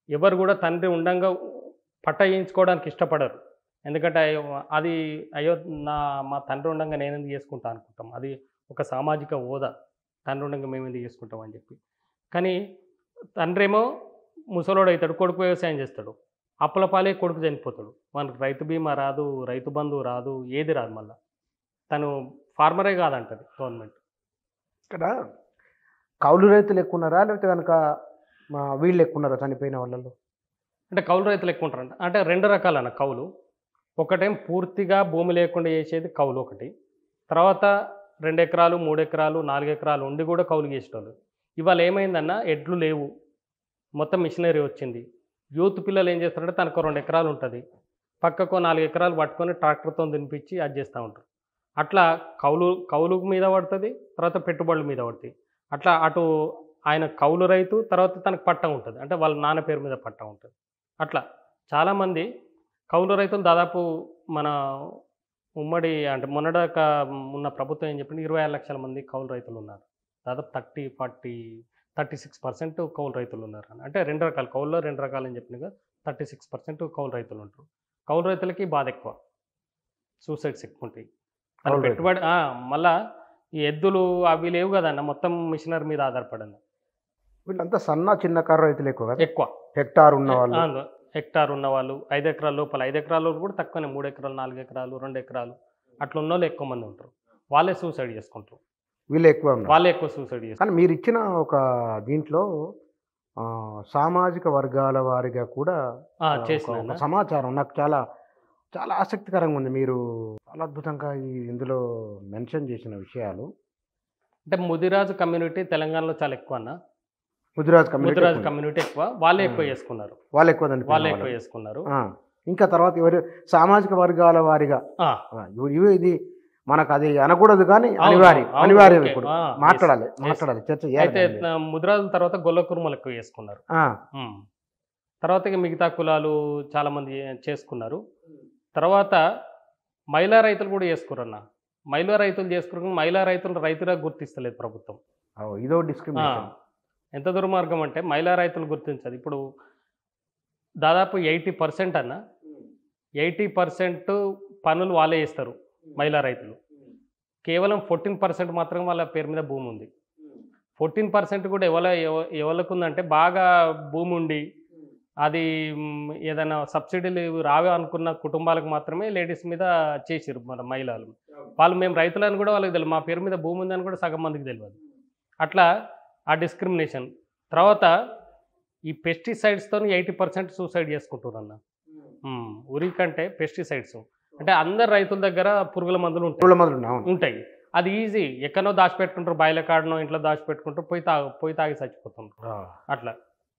ఎవరు కూడా తండ్రి ఉండంగా పట్ట చేయించుకోవడానికి ఇష్టపడరు. ఎందుకంటే అయ్యో మా తండ్రి ఉండంగా నేను ఎందుకు చేసుకుంటా అనుకుంటాం. అది ఒక సామాజిక హోదా, తండ్రి ఉండంగా మేము ఎందుకు చేసుకుంటాం అని చెప్పి. కానీ తండ్రి ఏమో ముసలోడు అవుతాడు, కొడుకు వ్యవసాయం చేస్తాడు, అప్పుల పాలే కొడుకు చనిపోతాడు. మనకు రైతు బీమా రాదు, రైతు బంధు రాదు, ఏది రాదు. మళ్ళీ తను ఫార్మరే కాదంటది గవర్నమెంట్. ఇక్కడ కౌలు రైతులు ఎక్కువ ఉన్నారా, లేకపోతే కనుక వీళ్ళు ఎక్కువ ఉన్నారా చనిపోయిన వాళ్ళలో? అంటే కౌలు రైతులు ఎక్కువ ఉంటారంట. అంటే 2 రకాలన్న కౌలు. ఒకటేం పూర్తిగా భూమి లేకుండా చేసేది కౌలు ఒకటి. తర్వాత 2 ఎకరాలు 3 ఎకరాలు 4 ఎకరాలు ఉండి కూడా కౌలు చేసేటోళ్ళు. ఇవాళ ఏమైందన్న, ఎడ్లు లేవు, మొత్తం మిషనరీ వచ్చింది. యూత్ పిల్లలు ఏం చేస్తారంటే తనకు 2 ఎకరాలు ఉంటుంది, పక్కకు 4 ఎకరాలు పట్టుకొని ట్రాక్టర్తో దినిపించి అది చేస్తూ ఉంటారు. అట్లా కౌలు మీద పడుతుంది, తర్వాత పెట్టుబడుల మీద పడుతుంది. అట్లా అటు ఆయన కౌలు రైతు, తర్వాత తనకు పట్టా ఉంటుంది, అంటే వాళ్ళ నాన్న పేరు మీద పట్టా ఉంటుంది. అట్లా చాలామంది కౌలు రైతులు దాదాపు మన ఉమ్మడి అంటే మొన్నడాక ఉన్న ప్రభుత్వం ఏం చెప్పింది, 26 లక్షల మంది కౌలు రైతులు ఉన్నారు. దాదాపు 36% కౌలు రైతులు ఉన్నారు. అంటే 2 రకాలు కౌలులో 2 రకాలు అని చెప్పినగా 36% కౌలు రైతులు ఉంటారు. కౌలు రైతులకి బాధ ఎక్కువ, సూసైడ్స్ ఎక్కువ ఉంటాయి. కౌలు రైతులు. పెట్టుబడి మళ్ళా ఈ ఎద్దులు అవి లేవు కదన్న, మొత్తం మిషనరీ మీద ఆధారపడింది. వీళ్ళంతా చిన్నకారు రైతులు ఎక్కువ కదా, ఎక్కువ హెక్టార్ ఉన్న వాళ్ళు. హెక్టార్ ఉన్న వాళ్ళు 5 ఎకరాల లోపల, 5 ఎకరాల లోపల కూడా తక్కువనే, 3 ఎకరాలు 4 ఎకరాలు 2 ఎకరాలు అట్లా ఉన్న వాళ్ళు ఎక్కువ మంది ఉంటారు. వాళ్ళే సూసైడ్ చేసుకుంటారు, వీళ్ళు ఎక్కువ ఉన్నారు. వాళ్ళే ఎక్కువ సూసైడ్ చేసుకుంటారు. కానీ మీరు ఇచ్చిన ఒక దీంట్లో సామాజిక వర్గాల వారిగా కూడా చేసిన ఒక సమాచారం నాకు చాలా చాలా ఆసక్తికరంగా ఉంది. మీరు చాలా అద్భుతంగా ఇందులో మెన్షన్ చేసిన విషయాలు. అంటే ముదిరాజు కమ్యూనిటీ తెలంగాణలో చాలా ఎక్కువ అన్న. ముదిరాజు కమ్యూనిటీ ఎక్కువ, వాళ్ళే ఎక్కువ చేసుకున్నారు, వాళ్ళే ఎక్కువ చేసుకున్నారు. ఇంకా తర్వాత ఎవరు సామాజిక వర్గాల వారిగా ఇది మనకు అది అనకూడదు కానీ అనివార్యం ఇప్పుడు మాట్లాడాలి చర్చ. అయితే ముదిరాజుల తర్వాత గొల్ల కురుమలు ఎక్కువ చేసుకున్నారు. తర్వాత ఇక మిగతా కులాలు చాలా మంది చేసుకున్నారు. తర్వాత మహిళా రైతులు కూడా చేసుకురన్న. మహిళా రైతులు చేసుకున్న మహిళా రైతులు రైతుగా గుర్తిస్తలేదు ప్రభుత్వం. ఇదో డిస్క్రిమినేషన్. ఎంత దుర్మార్గం అంటే మహిళా రైతులు గుర్తించదు. ఇప్పుడు దాదాపు 80% అన్న, 80% పనులు వాళ్ళే చేస్తారు మహిళా రైతులు. కేవలం 14% మాత్రం వాళ్ళ పేరు మీద భూమి ఉంది. 14% కూడా ఎవరికి ఉందంటే బాగా భూమి ఉండి అది ఏదైనా సబ్సిడీలు రావే అనుకున్న కుటుంబాలకు మాత్రమే లేడీస్ మీద చేసిరు మన మహిళలు. వాళ్ళు మేము రైతులని కూడా వాళ్ళకి తెలియదు, మా పేరు మీద భూమి ఉందని కూడా సగం మందికి తెలియదు. అట్లా ఆ డిస్క్రిమినేషన్. తర్వాత ఈ పెస్టిసైడ్స్తో 80% సూసైడ్ చేసుకుంటున్నారు అన్న. ఉరి కంటే పెస్టిసైడ్స్ అంటే అందరు రైతుల దగ్గర పురుగుల మందులు ఉంటాయి. అది ఈజీ, ఎక్కడో దాచిపెట్టుకుంటారు, బాయిల కాడనో ఇంట్లో దాచిపెట్టుకుంటారు, పోయి తాగి చచ్చిపోతుంటారు. అట్లా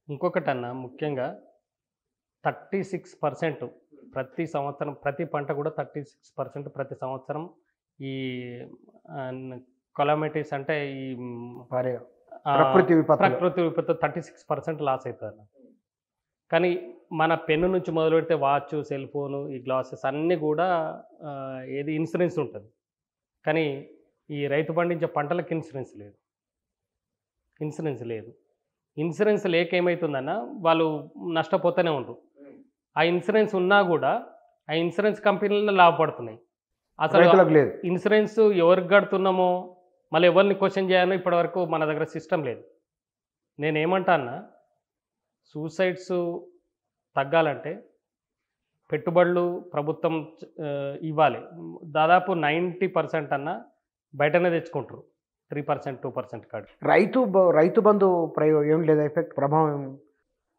ఇంకొకటి అన్న, ముఖ్యంగా 36% ప్రతి సంవత్సరం, ప్రతి పంట కూడా 36% ప్రతి సంవత్సరం ఈ కొలామిటీస్ అంటే ఈ ప్రకృతి విపత్తు 36% లాస్ అవుతుంది. కానీ మన పెన్ను నుంచి మొదలు పెడితే వాచ్, సెల్ ఫోను, ఈ గ్లాసెస్ అన్నీ కూడా ఏది ఇన్సూరెన్స్ ఉంటుంది. కానీ ఈ రైతు పండించే పంటలకు ఇన్సూరెన్స్ లేదు. ఇన్సూరెన్స్ లేక ఏమవుతుందన్న, వాళ్ళు నష్టపోతూనే ఉంటారు. ఆ ఇన్సూరెన్స్ ఉన్నా కూడా ఆ ఇన్సూరెన్స్ కంపెనీలలో లాభపడుతున్నాయి. అసలు ఇన్సూరెన్స్ ఎవరికి కడుతున్నామో మళ్ళీ ఎవరిని క్వశ్చన్ చేయాలో ఇప్పటివరకు మన దగ్గర సిస్టమ్ లేదు. నేనేమంటా అన్న, సూసైడ్స్ తగ్గాలంటే పెట్టుబడులు ప్రభుత్వం ఇవ్వాలి. దాదాపు 90% అన్న బయటనే తెచ్చుకుంటారు, 3% 2% కాదు. రైతు బంధు ఏం లేదా ఎఫెక్ట్, ప్రభావం?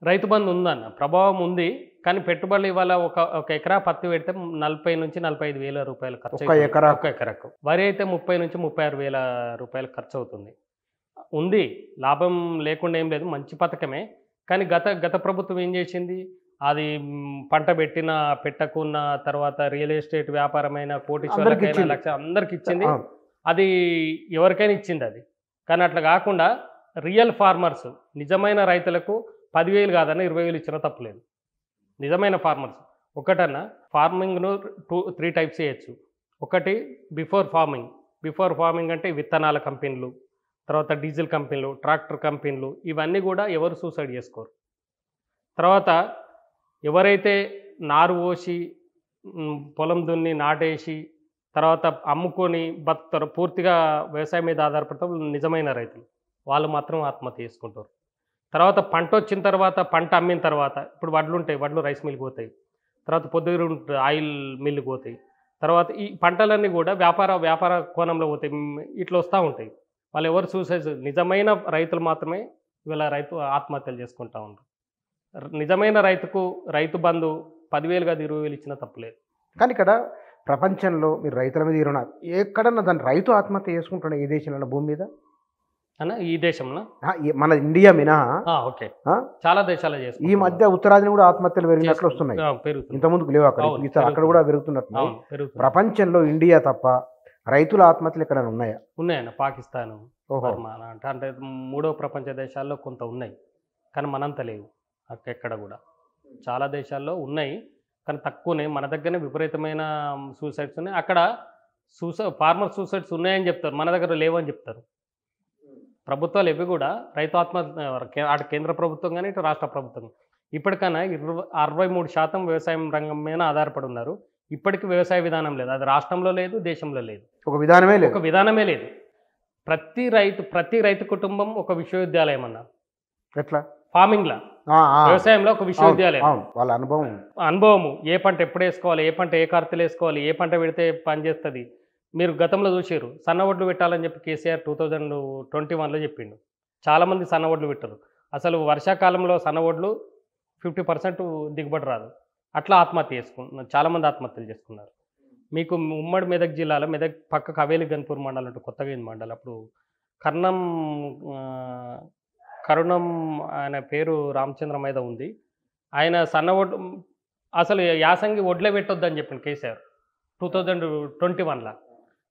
రైతు బంధు ఉందన్న, ప్రభావం ఉంది. కానీ పెట్టుబడులు ఇవాళ ఒక ఎకరా పత్తి పెడితే 40 నుంచి 45 వేల రూపాయలు ఖర్చు, ఒక ఎకరాకు. వరి అయితే 30 నుంచి 36 వేల రూపాయలు ఖర్చు అవుతుంది. ఉంది, లాభం లేకుండా ఏం లేదు, మంచి పథకమే. కానీ గత ప్రభుత్వం ఏం చేసింది, అది పంట పెట్టకున్న తర్వాత రియల్ ఎస్టేట్ వ్యాపారమైన కోటీశ్వరులకైనా లక్ష అందరికి ఇచ్చింది. అది ఎవరికైనా ఇచ్చింది అది. కానీ అట్లా కాకుండా రియల్ ఫార్మర్స్, నిజమైన రైతులకు 10,000 కాదన్న 20,000 ఇచ్చినా తప్పులేదు. నిజమైన ఫార్మర్స్ ఒకటన్నా, ఫార్మింగ్ను 3 టైప్స్ చేయొచ్చు. ఒకటి బిఫోర్ ఫార్మింగ్ అంటే విత్తనాల కంపెనీలు, తర్వాత డీజిల్ కంపెనీలు, ట్రాక్టర్ కంపెనీలు, ఇవన్నీ కూడా ఎవరు సూసైడ్ చేసుకోరు. తర్వాత ఎవరైతే నారు పోసి పొలం దున్ని నాటేసి తర్వాత అమ్ముకొని బతుకుతారు, పూర్తిగా వ్యవసాయం మీద ఆధారపడతారు నిజమైన రైతులు, వాళ్ళు మాత్రం ఆత్మహత్య చేసుకుంటారు. తర్వాత పంట వచ్చిన తర్వాత, పంట అమ్మిన తర్వాత, ఇప్పుడు వడ్లు ఉంటాయి, వడ్లు రైస్ మిల్కి పోతాయి, తర్వాత పొద్దుగురు ఆయిల్ మిల్లుకి పోతాయి, తర్వాత ఈ పంటలన్నీ కూడా వ్యాపార కోణంలో పోతాయి, ఇట్లా వస్తూ ఉంటాయి. వాళ్ళు ఎవరు సూసైడ్, నిజమైన రైతులు మాత్రమే ఇవాళ ఆత్మహత్యలు చేసుకుంటూ ఉంటారు. నిజమైన రైతు బంధు 10,000 కాదు 20,000 ఇచ్చినా తప్పులేదు. కానీ ఇక్కడ ప్రపంచంలో మీరు రైతుల మీద ఇరున్నారు, ఎక్కడన్నా దాన్ని రైతు ఆత్మహత్య చేసుకుంటున్నా ఏ దేశంలో భూమి మీద అన్న? ఈ దేశంలో మన ఇండియా మినహా ఓకే చాలా దేశాలు చేస్తారు. ఈ మధ్య ఉత్తరాదిని కూడా ఆత్మహత్యలు పెరిగినట్లు వస్తున్నాయి, ఇంతకుముందుకు లేవు అక్కడ కూడా పెరుగుతున్నట్టు. ప్రపంచంలో ఇండియా తప్ప రైతుల ఆత్మహత్యలు ఎక్కడైనా ఉన్నాయా? ఉన్నాయన్న. పాకిస్తాను, ఓహో. బర్మా అంటే మూడో ప్రపంచ దేశాల్లో కొంత ఉన్నాయి, కానీ మనంత లేవు ఎక్కడ కూడా. చాలా దేశాల్లో ఉన్నాయి కానీ తక్కువనే. మన దగ్గరనే విపరీతమైన సూసైడ్స్ ఉన్నాయి. అక్కడ ఫార్మర్ సూసైడ్స్ ఉన్నాయని చెప్తారు, మన దగ్గర లేవని చెప్తారు. ప్రభుత్వాలు ఇవి కూడా రైతు అటు కేంద్ర ప్రభుత్వం కానీ ఇటు రాష్ట్ర ప్రభుత్వం ఇప్పటికన్నా 63% వ్యవసాయం రంగం మీద ఆధారపడి ఉన్నారు. ఇప్పటికీ వ్యవసాయ విధానం లేదు. అది రాష్ట్రంలో లేదు, దేశంలో లేదు. ఒక విధానమే లేదు. ఒక విధానమే లేదు. ప్రతి రైతు కుటుంబం ఒక విశ్వవిద్యాలయం అన్న. ఎట్లా? ఫార్మింగ్లా, వ్యవసాయంలో ఒక విశ్వవిద్యాలయం. వాళ్ళ అనుభవము ఏ పంట ఎప్పుడు వేసుకోవాలి, ఏ పంట ఏ కార్తెలు వేసుకోవాలి, ఏ పంట పెడితే పనిచేస్తుంది. మీరు గతంలో చూసారు, సన్నవడ్లు పెట్టాలని చెప్పి కేసీఆర్ 2021లో చెప్పిండు. చాలామంది సన్నవడ్లు పెట్టారు. అసలు వర్షాకాలంలో సన్నవడ్లు 50% దిగుబడి రాదు. అట్లా ఆత్మహత్య చేసుకున్నారు, చాలామంది ఆత్మహత్యలు చేసుకున్నారు. మీకు ఉమ్మడి మెదక్ జిల్లాలో, మెదక్ పక్కకు హవేలి గన్పూర్ మండలం అంటే కొత్తగా మండలం, అప్పుడు కరుణం ఆయన పేరు రామచంద్ర మీద ఉంది. ఆయన సన్నవడ్లు అసలు యాసంగి వడ్లే పెట్టొద్దని చెప్పిండు కేసీఆర్ 2021లో.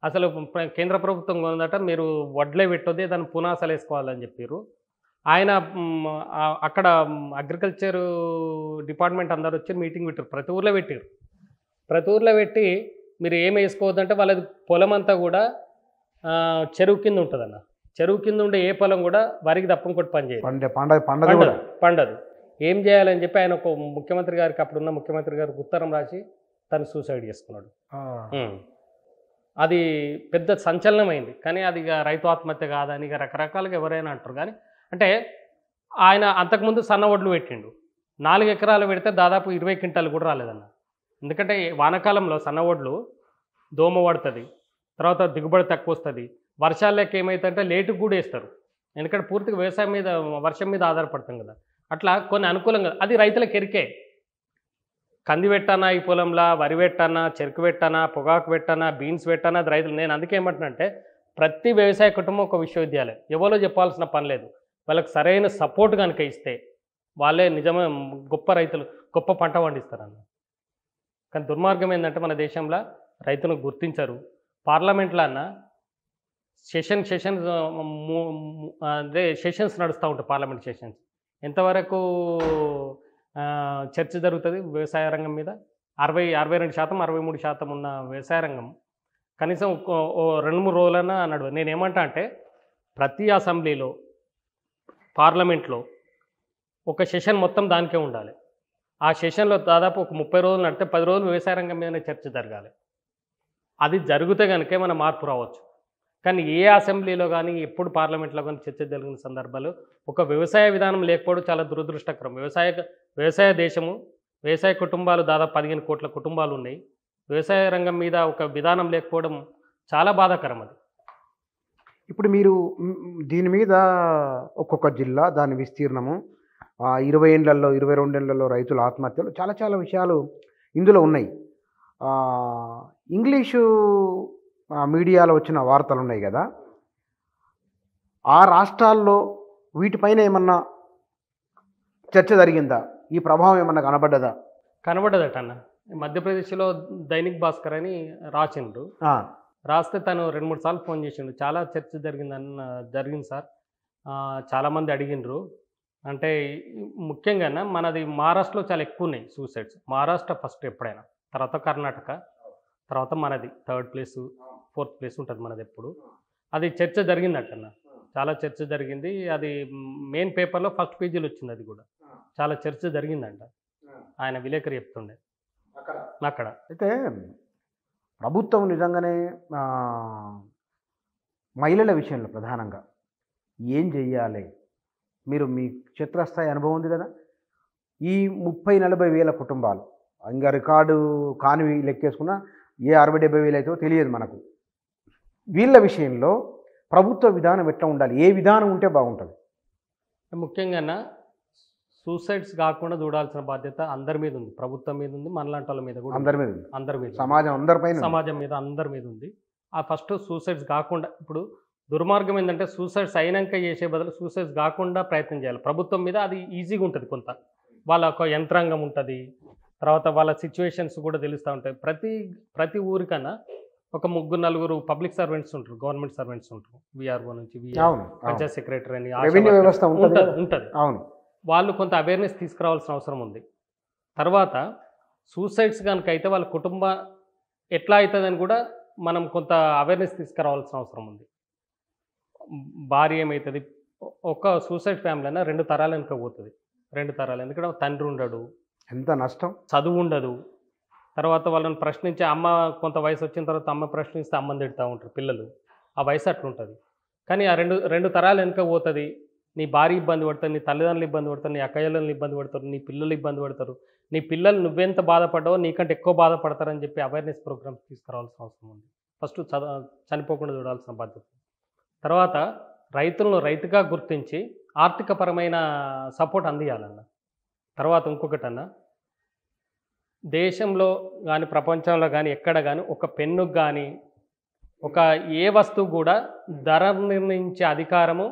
అసలు కేంద్ర ప్రభుత్వం ఉందట, మీరు వడ్లే పెట్టొద్దే, దాన్ని పునాసలు వేసుకోవాలని చెప్పారు. ఆయన అక్కడ అగ్రికల్చర్ డిపార్ట్మెంట్ అందరు వచ్చి మీటింగ్ పెట్టారు, ప్రతి ఊర్లో పెట్టి మీరు ఏమి వేసుకోవద్దంటే వాళ్ళది పొలం అంతా కూడా చెరువు కింద ఉంటుందన్న. చెరువు కింద ఉండే ఏ పొలం కూడా వరికి తప్ప ఇంకోటి పని చేయదు, పండదు. ఏం చేయాలని చెప్పి ఆయన ఒక ముఖ్యమంత్రి గారికి, అప్పుడున్న ముఖ్యమంత్రి గారికి ఉత్తరం రాసి తను సూసైడ్ చేసుకున్నాడు. అది పెద్ద సంచలనమైంది. కానీ అది ఇక రైతు ఆత్మహత్య కాదని ఇక రకరకాలుగా ఎవరైనా అంటారు. కానీ అంటే ఆయన అంతకుముందు సన్నవడ్లు పెట్టిండు. 4 ఎకరాలు పెడితే దాదాపు 20 క్వింటాలు కూడా రాలేదన్న. ఎందుకంటే వానాకాలంలో సన్నవడ్లు దోమ పడుతుంది, తర్వాత దిగుబడి తక్కువ వస్తుంది. వర్షాల లెక్క ఏమవుతుందంటే లేటుకు కూడా వేస్తారు, ఎందుకంటే పూర్తిగా వ్యవసాయం మీద, వర్షం మీద ఆధారపడతాం కదా. అట్లా కొన్ని అనుకూలంగా అది రైతులకు ఎరికే. కంది పెట్టానా ఈ పొలంలో, వరి పెట్టానా, చెరుకు పెట్టానా, పొగాకు పెట్టానా, బీన్స్ పెట్టానా, అది రైతులు. నేను అందుకే ఏమంటున్నానంటే ప్రతి వ్యవసాయ కుటుంబం ఒక విశ్వవిద్యాలయం. ఎవరో చెప్పాల్సిన పని లేదు. వాళ్ళకి సరైన సపోర్ట్ కనుక ఇస్తే వాళ్ళే నిజమే గొప్ప రైతులు, గొప్ప పంట పండిస్తారన్న. కానీ దుర్మార్గం ఏంటంటే మన దేశంలో రైతులను గుర్తించరు. పార్లమెంట్లో అన్న సెషన్స్ నడుస్తూ ఉంటాయి, పార్లమెంట్ సెషన్స్. ఎంతవరకు చర్చ జరుగుతుంది వ్యవసాయ రంగం మీద? 62%, 63% ఉన్న వ్యవసాయ రంగం కనీసం 2-3 రోజులన్నా నడవదు. నేనేమంటా అంటే ప్రతి అసెంబ్లీలో, పార్లమెంట్లో ఒక సెషన్ మొత్తం దానికే ఉండాలి. ఆ సెషన్లో దాదాపు ఒక 30 రోజులు నడితే 10 రోజులు వ్యవసాయ రంగం మీదనే చర్చ జరగాలి. అది జరిగితే కనుకే మన మార్పు రావచ్చు. కానీ ఏ అసెంబ్లీలో కానీ, ఎప్పుడు పార్లమెంట్లో కానీ చర్చ జరిగిన సందర్భాలు ఒక వ్యవసాయ విధానం లేకపోవడం చాలా దురదృష్టకరం. వ్యవసాయ దేశము, వ్యవసాయ కుటుంబాలు దాదాపు 15 కోట్ల కుటుంబాలు ఉన్నాయి. వ్యవసాయ రంగం మీద ఒక విధానం లేకపోవడం చాలా బాధాకరం. అది ఇప్పుడు మీరు దీని మీద ఒక్కొక్క జిల్లా, దాని విస్తీర్ణము, 20 ఏళ్లలో, 22 ఏళ్లలో రైతుల ఆత్మహత్యలు, చాలా చాలా విషయాలు ఇందులో ఉన్నాయి. ఇంగ్లీషు మీడియాలో వచ్చిన వార్తలు ఉన్నాయి కదా, ఆ రాష్ట్రాల్లో వీటిపైన ఏమన్నా చర్చ జరిగిందా? ఈ ప్రభావం ఏమన్నా కనబడ్డదా? కనబడ్డదట అన్న. మధ్యప్రదేశ్లో దైనిక్ భాస్కర్ అని రాసిండు. రాస్తే తను 2-3 సార్లు ఫోన్ చేసిండు. చాలా చర్చ జరిగింది సార్, చాలామంది అడిగినరు. అంటే ముఖ్యంగా మనది మహారాష్ట్రలో చాలా ఎక్కువ ఉన్నాయి సూసైడ్స్. మహారాష్ట్ర ఫస్ట్ ఎప్పుడైనా, తర్వాత కర్ణాటక, తర్వాత మనది 3rd ప్లేస్ 4th ప్లేస్ ఉంటుంది మనది ఎప్పుడు. అది చర్చ జరిగిందటన్న, చాలా చర్చ జరిగింది. అది మెయిన్ పేపర్లో ఫస్ట్ పేజీలో వచ్చింది. అది కూడా చాలా చర్చ జరిగిందంట, ఆయన విలేకరి చెప్తుండే అక్కడ. అయితే ప్రభుత్వం నిజంగానే మహిళల విషయంలో ప్రధానంగా ఏం చెయ్యాలి? మీరు మీ క్షేత్రస్థాయి అనుభవం ఉంది కదా, ఈ 30-40 వేల కుటుంబాలు, ఇంకా రికార్డు కానివి లెక్కేసుకున్నా ఏ 60-70 వేలు అయితే తెలియదు మనకు. వీళ్ళ విషయంలో ప్రభుత్వ విధానం ఎట్లా ఉండాలి? ఏ విధానం ఉంటే బాగుంటుంది? ముఖ్యంగా సూసైడ్స్ కాకుండా చూడాల్సిన బాధ్యత అందరి మీద ఉంది, ప్రభుత్వం మీద ఉంది, మనలాంటి వాళ్ళ మీద కూడా అందరి మీద ఉంది, అందరి మీద, సమాజం మీద అందరి మీద ఉంది. ఆ ఫస్ట్ సూసైడ్స్ కాకుండా, ఇప్పుడు దుర్మార్గం ఏంటంటే సూసైడ్స్ అయినాక చేసే బదులు సూసైడ్స్ కాకుండా ప్రయత్నం చేయాలి. ప్రభుత్వం మీద అది ఈజీగా ఉంటుంది, కొంత వాళ్ళ ఒక యంత్రాంగం ఉంటుంది, తర్వాత వాళ్ళ సిచ్యువేషన్స్ కూడా తెలుస్తూ ఉంటాయి. ప్రతి ఊరికన్నా ఒక ముగ్గురు నలుగురు పబ్లిక్ సర్వెంట్స్ ఉంటారు, గవర్నమెంట్ సర్వెంట్స్ ఉంటారు, విఆర్ఓ నుంచి అవును పంచాయత్ సెక్రటరీ అని రెవెన్యూ వ్యవస్థ ఉంటుంది ఉంటుంది. అవును వాళ్ళు కొంత అవేర్నెస్ తీసుకురావాల్సిన అవసరం ఉంది. తర్వాత సూసైడ్స్ కనుక అయితే వాళ్ళ కుటుంబ ఎట్లా అవుతుందని కూడా మనం కొంత అవేర్నెస్ తీసుకురావాల్సిన అవసరం ఉంది. భార్య ఏమవుతుంది, ఒక సూసైడ్ ఫ్యామిలీ అయినా 2 తరాలు వెనుక పోతుంది. 2 తరాలు, ఎందుకంటే తండ్రి ఉండడు, ఎంత నష్టం, చదువు ఉండదు. తర్వాత వాళ్ళని ప్రశ్నించే అమ్మ, కొంత వయసు వచ్చిన తర్వాత అమ్మ ప్రశ్నిస్తే అమ్మని తిడుతూ ఉంటారు పిల్లలు. ఆ వయసు అట్లుంటుంది. కానీ ఆ రెండు తరాలు వెనుక పోతుంది. నీ భార్య ఇబ్బంది పడతారు, నీ తల్లిదండ్రులు ఇబ్బంది పడతారు, నీ అక్కయ్యలను ఇబ్బంది పడతారు, నీ పిల్లలు ఇబ్బంది పడతారు, నీ పిల్లలు నువ్వెంత బాధపడ్డావో నీకంటే ఎక్కువ బాధపడతారని చెప్పి అవేర్నెస్ ప్రోగ్రామ్స్ తీసుకురావాల్సిన అవసరం ఉంది. ఫస్ట్ చనిపోకుండా చూడాల్సిన బాధ్యత. తర్వాత రైతులను రైతుగా గుర్తించి ఆర్థికపరమైన సపోర్ట్ అందియాలన్న. తర్వాత ఇంకొకటన్నా, దేశంలో కానీ ప్రపంచంలో కానీ ఎక్కడ కానీ ఒక పెన్నుకు కానీ ఒక ఏ వస్తువు కూడా ధర నిర్ణయించే అధికారము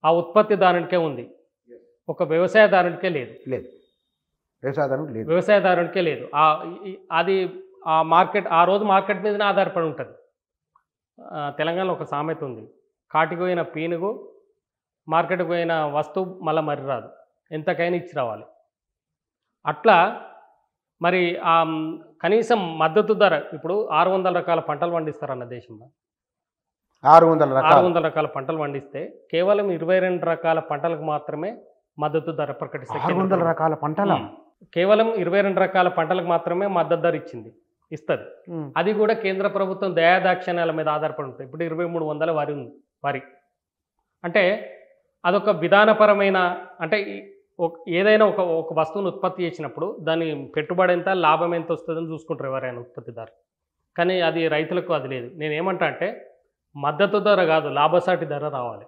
ఆ ఉత్పత్తిదారునికే ఉంది, ఒక వ్యవసాయదారునికే లేదు. వ్యవసాయదారునికే లేదు. అది ఆ మార్కెట్, ఆ రోజు మార్కెట్ మీదనే ఆధారపడి ఉంటుంది. తెలంగాణలో ఒక సామెత ఉంది, కాటికి పోయిన పీనుగు మార్కెట్కి పోయిన వస్తువు మళ్ళీ మరి రాదు, ఎంతకైనా ఇచ్చి రావాలి. అట్లా మరి కనీసం మద్దతు ధర, ఇప్పుడు 600 రకాల పంటలు పండిస్తారన్న దేశంలో, 600 రకాల పంటలు పండిస్తే కేవలం 22 రకాల పంటలకు మాత్రమే మద్దతు ధర ప్రకటిస్తే, 600 రకాల పంటల కేవలం 22 రకాల పంటలకు మాత్రమే మద్దతు ధర ఇస్తుంది. అది కూడా కేంద్ర ప్రభుత్వం దయాదాక్షిణ్యాల మీద ఆధారపడి ఉంటుంది. ఇప్పుడు 2300 వరి అంటే అదొక విధానపరమైన, అంటే ఏదైనా ఒక వస్తువును ఉత్పత్తి చేసినప్పుడు దాని పెట్టుబడి ఎంత, లాభం ఎంత వస్తుందని చూసుకుంటారు ఎవరైనా ఉత్పత్తిదారు. కానీ అది రైతులకు అది లేదు. నేనేమంటా అంటే మద్దతు ధర కాదు, లాభసాటి ధర రావాలి.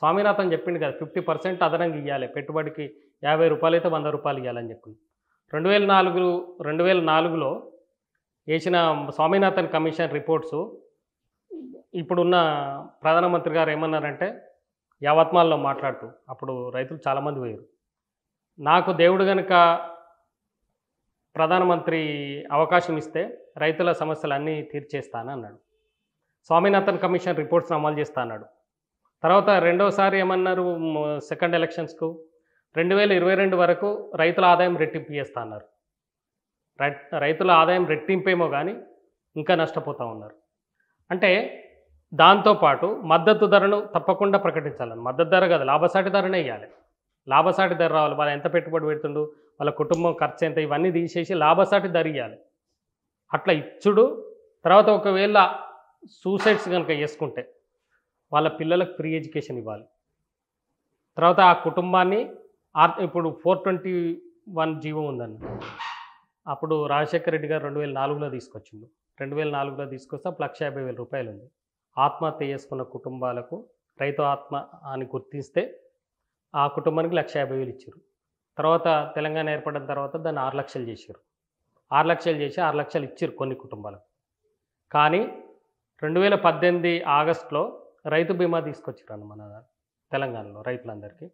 స్వామినాథన్ చెప్పింది కదా, 50% అదనంగా ఇవ్వాలి, పెట్టుబడికి 50 రూపాయలు అయితే 100 రూపాయలు ఇవ్వాలని చెప్పింది. 2004లో వేసిన స్వామినాథన్ కమిషన్ రిపోర్ట్స్ ఇప్పుడున్న ప్రధానమంత్రి గారు ఏమన్నారంటే, యావత్మాల్లో మాట్లాడుతూ, అప్పుడు రైతులు చాలామంది పోయారు, నాకు దేవుడు కనుక ప్రధానమంత్రి అవకాశం ఇస్తే రైతుల సమస్యలన్నీ తీర్చేస్తాను అన్నాడు. స్వామినాథన్ కమిషన్ రిపోర్ట్స్ని అమలు చేస్తా అన్నాడు. తర్వాత రెండోసారి ఏమన్నారు, సెకండ్ ఎలక్షన్స్కు 2022 వరకు రైతుల ఆదాయం రెట్టింపు చేస్తా అన్నారు. రైతుల ఆదాయం రెట్టింపేమో కానీ ఇంకా నష్టపోతూ ఉన్నారు. అంటే దాంతోపాటు మద్దతు ధరను తప్పకుండా ప్రకటించాలని, మద్దతు ధర కాదు లాభసాటి ధరనే ఇవ్వాలి. లాభసాటి ధర రావాలి. వాళ్ళు ఎంత పెట్టుబడి పెడుతుండు, వాళ్ళ కుటుంబం ఖర్చు ఎంత, ఇవన్నీ తీసేసి లాభసాటి ధర ఇవ్వాలి. అట్లా ఇచ్చుడు. తర్వాత ఒకవేళ సూసైడ్స్ కనుక చేసుకుంటే వాళ్ళ పిల్లలకు ఫ్రీ ఎడ్యుకేషన్ ఇవ్వాలి. తర్వాత ఆ కుటుంబాన్ని ఇప్పుడు 421 జీవో ఉందండి, అప్పుడు రాజశేఖర రెడ్డి గారు 2004లో తీసుకొచ్చిండు. 2004లో తీసుకొస్తే అప్పుడు 1,50,000 రూపాయలు ఉంది. ఆత్మహత్య చేసుకున్న కుటుంబాలకు రైతు ఆత్మ అని గుర్తిస్తే ఆ కుటుంబానికి 1,50,000 ఇచ్చారు. తర్వాత తెలంగాణ ఏర్పడిన తర్వాత దాన్ని 6 లక్షలు చేశారు. 6 లక్షలు చేసి 6 లక్షలు ఇచ్చారు కొన్ని కుటుంబాలకు. కానీ 2018 ఆగస్టులో రైతు బీమా తీసుకొచ్చారు మన తెలంగాణలో రైతులందరికీ.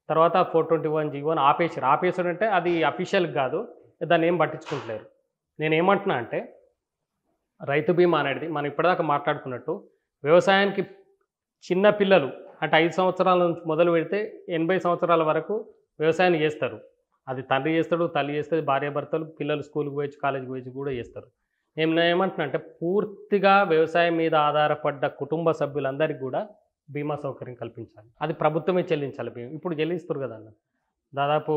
తర్వాత 421 జీవోని ఆపేసారు. ఆపేసారు అంటే అది అఫీషియల్ కాదు, దాన్ని ఏం పట్టించుకుంటలేరు. నేనేమంటున్నా అంటే రైతు బీమా అనేది మనం ఇప్పటిదాకా మాట్లాడుకున్నట్టు వ్యవసాయానికి చిన్న పిల్లలు అంటే 5 సంవత్సరాల నుంచి మొదలు పెడితే 80 సంవత్సరాల వరకు వ్యవసాయాన్ని చేస్తారు. అది తండ్రి చేస్తాడు, తల్లి చేస్తుంది, భార్యాభర్తలు, పిల్లలు స్కూల్కి పోయి కాలేజీకి పోయి కూడా చేస్తారు. నేను ఏమంటున్నా అంటే పూర్తిగా వ్యవసాయం మీద ఆధారపడ్డ కుటుంబ సభ్యులందరికీ కూడా బీమా సౌకర్యం కల్పించాలి. అది ప్రభుత్వమే చెల్లించాలి. ఇప్పుడు చెల్లిస్తారు కదన్న, దాదాపు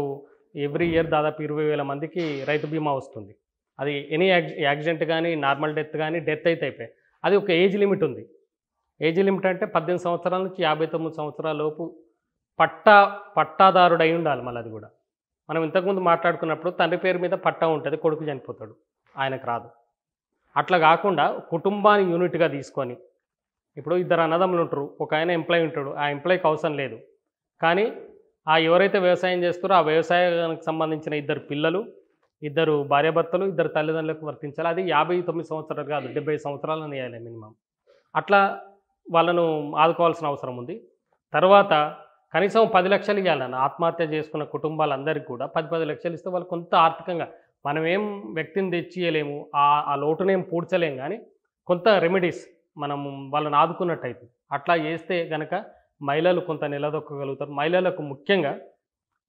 ఎవ్రీ ఇయర్ దాదాపు 20,000 మందికి రైతు బీమా వస్తుంది. అది ఎనీ యాక్సిడెంట్ కానీ నార్మల్ డెత్ కానీ డెత్ అయితే అయిపోయి అది ఒక ఏజ్ లిమిట్ ఉంది. ఏజ్ లిమిట్ అంటే 18 సంవత్సరాల నుంచి 59 సంవత్సరాల లోపు పట్టాదారుడు అయి ఉండాలి. మళ్ళీ అది కూడా మనం ఇంతకుముందు మాట్లాడుకున్నప్పుడు తండ్రి పేరు మీద పట్టా ఉంటుంది, కొడుకు చనిపోతాడు, ఆయనకు రాదు. అట్లా కాకుండా కుటుంబాన్ని యూనిట్గా తీసుకొని, ఇప్పుడు 2 అన్నదమ్ములు ఉంటారు, ఒక ఆయన ఎంప్లాయీ ఉంటాడు, ఆ ఎంప్లాయీకి అవసరం లేదు, కానీ ఎవరైతే వ్యవసాయం చేస్తారో ఆ వ్యవసాయానికి సంబంధించిన 2 పిల్లలు, 2 భార్యాభర్తలు, 2 తల్లిదండ్రులకు వర్తించాలి. అది 59 సంవత్సరాలు కాదు, 70 సంవత్సరాలను వేయాలి మినిమం. అట్లా వాళ్ళను ఆదుకోవాల్సిన అవసరం ఉంది. తర్వాత కనీసం 10 లక్షలు ఇవ్వాలన్న ఆత్మహత్య చేసుకున్న కుటుంబాలందరికీ కూడా 10 లక్షలు ఇస్తే వాళ్ళు కొంత ఆర్థికంగా, మనమేం వ్యక్తిని తెచ్చియలేము, ఆ లోటునేం పూడ్చలేము, కానీ కొంత రెమెడీస్ మనం వాళ్ళని ఆదుకున్నట్టు అవుతుంది. అట్లా చేస్తే గనక మహిళలు కొంత నిలదొక్కగలుగుతారు. మహిళలకు ముఖ్యంగా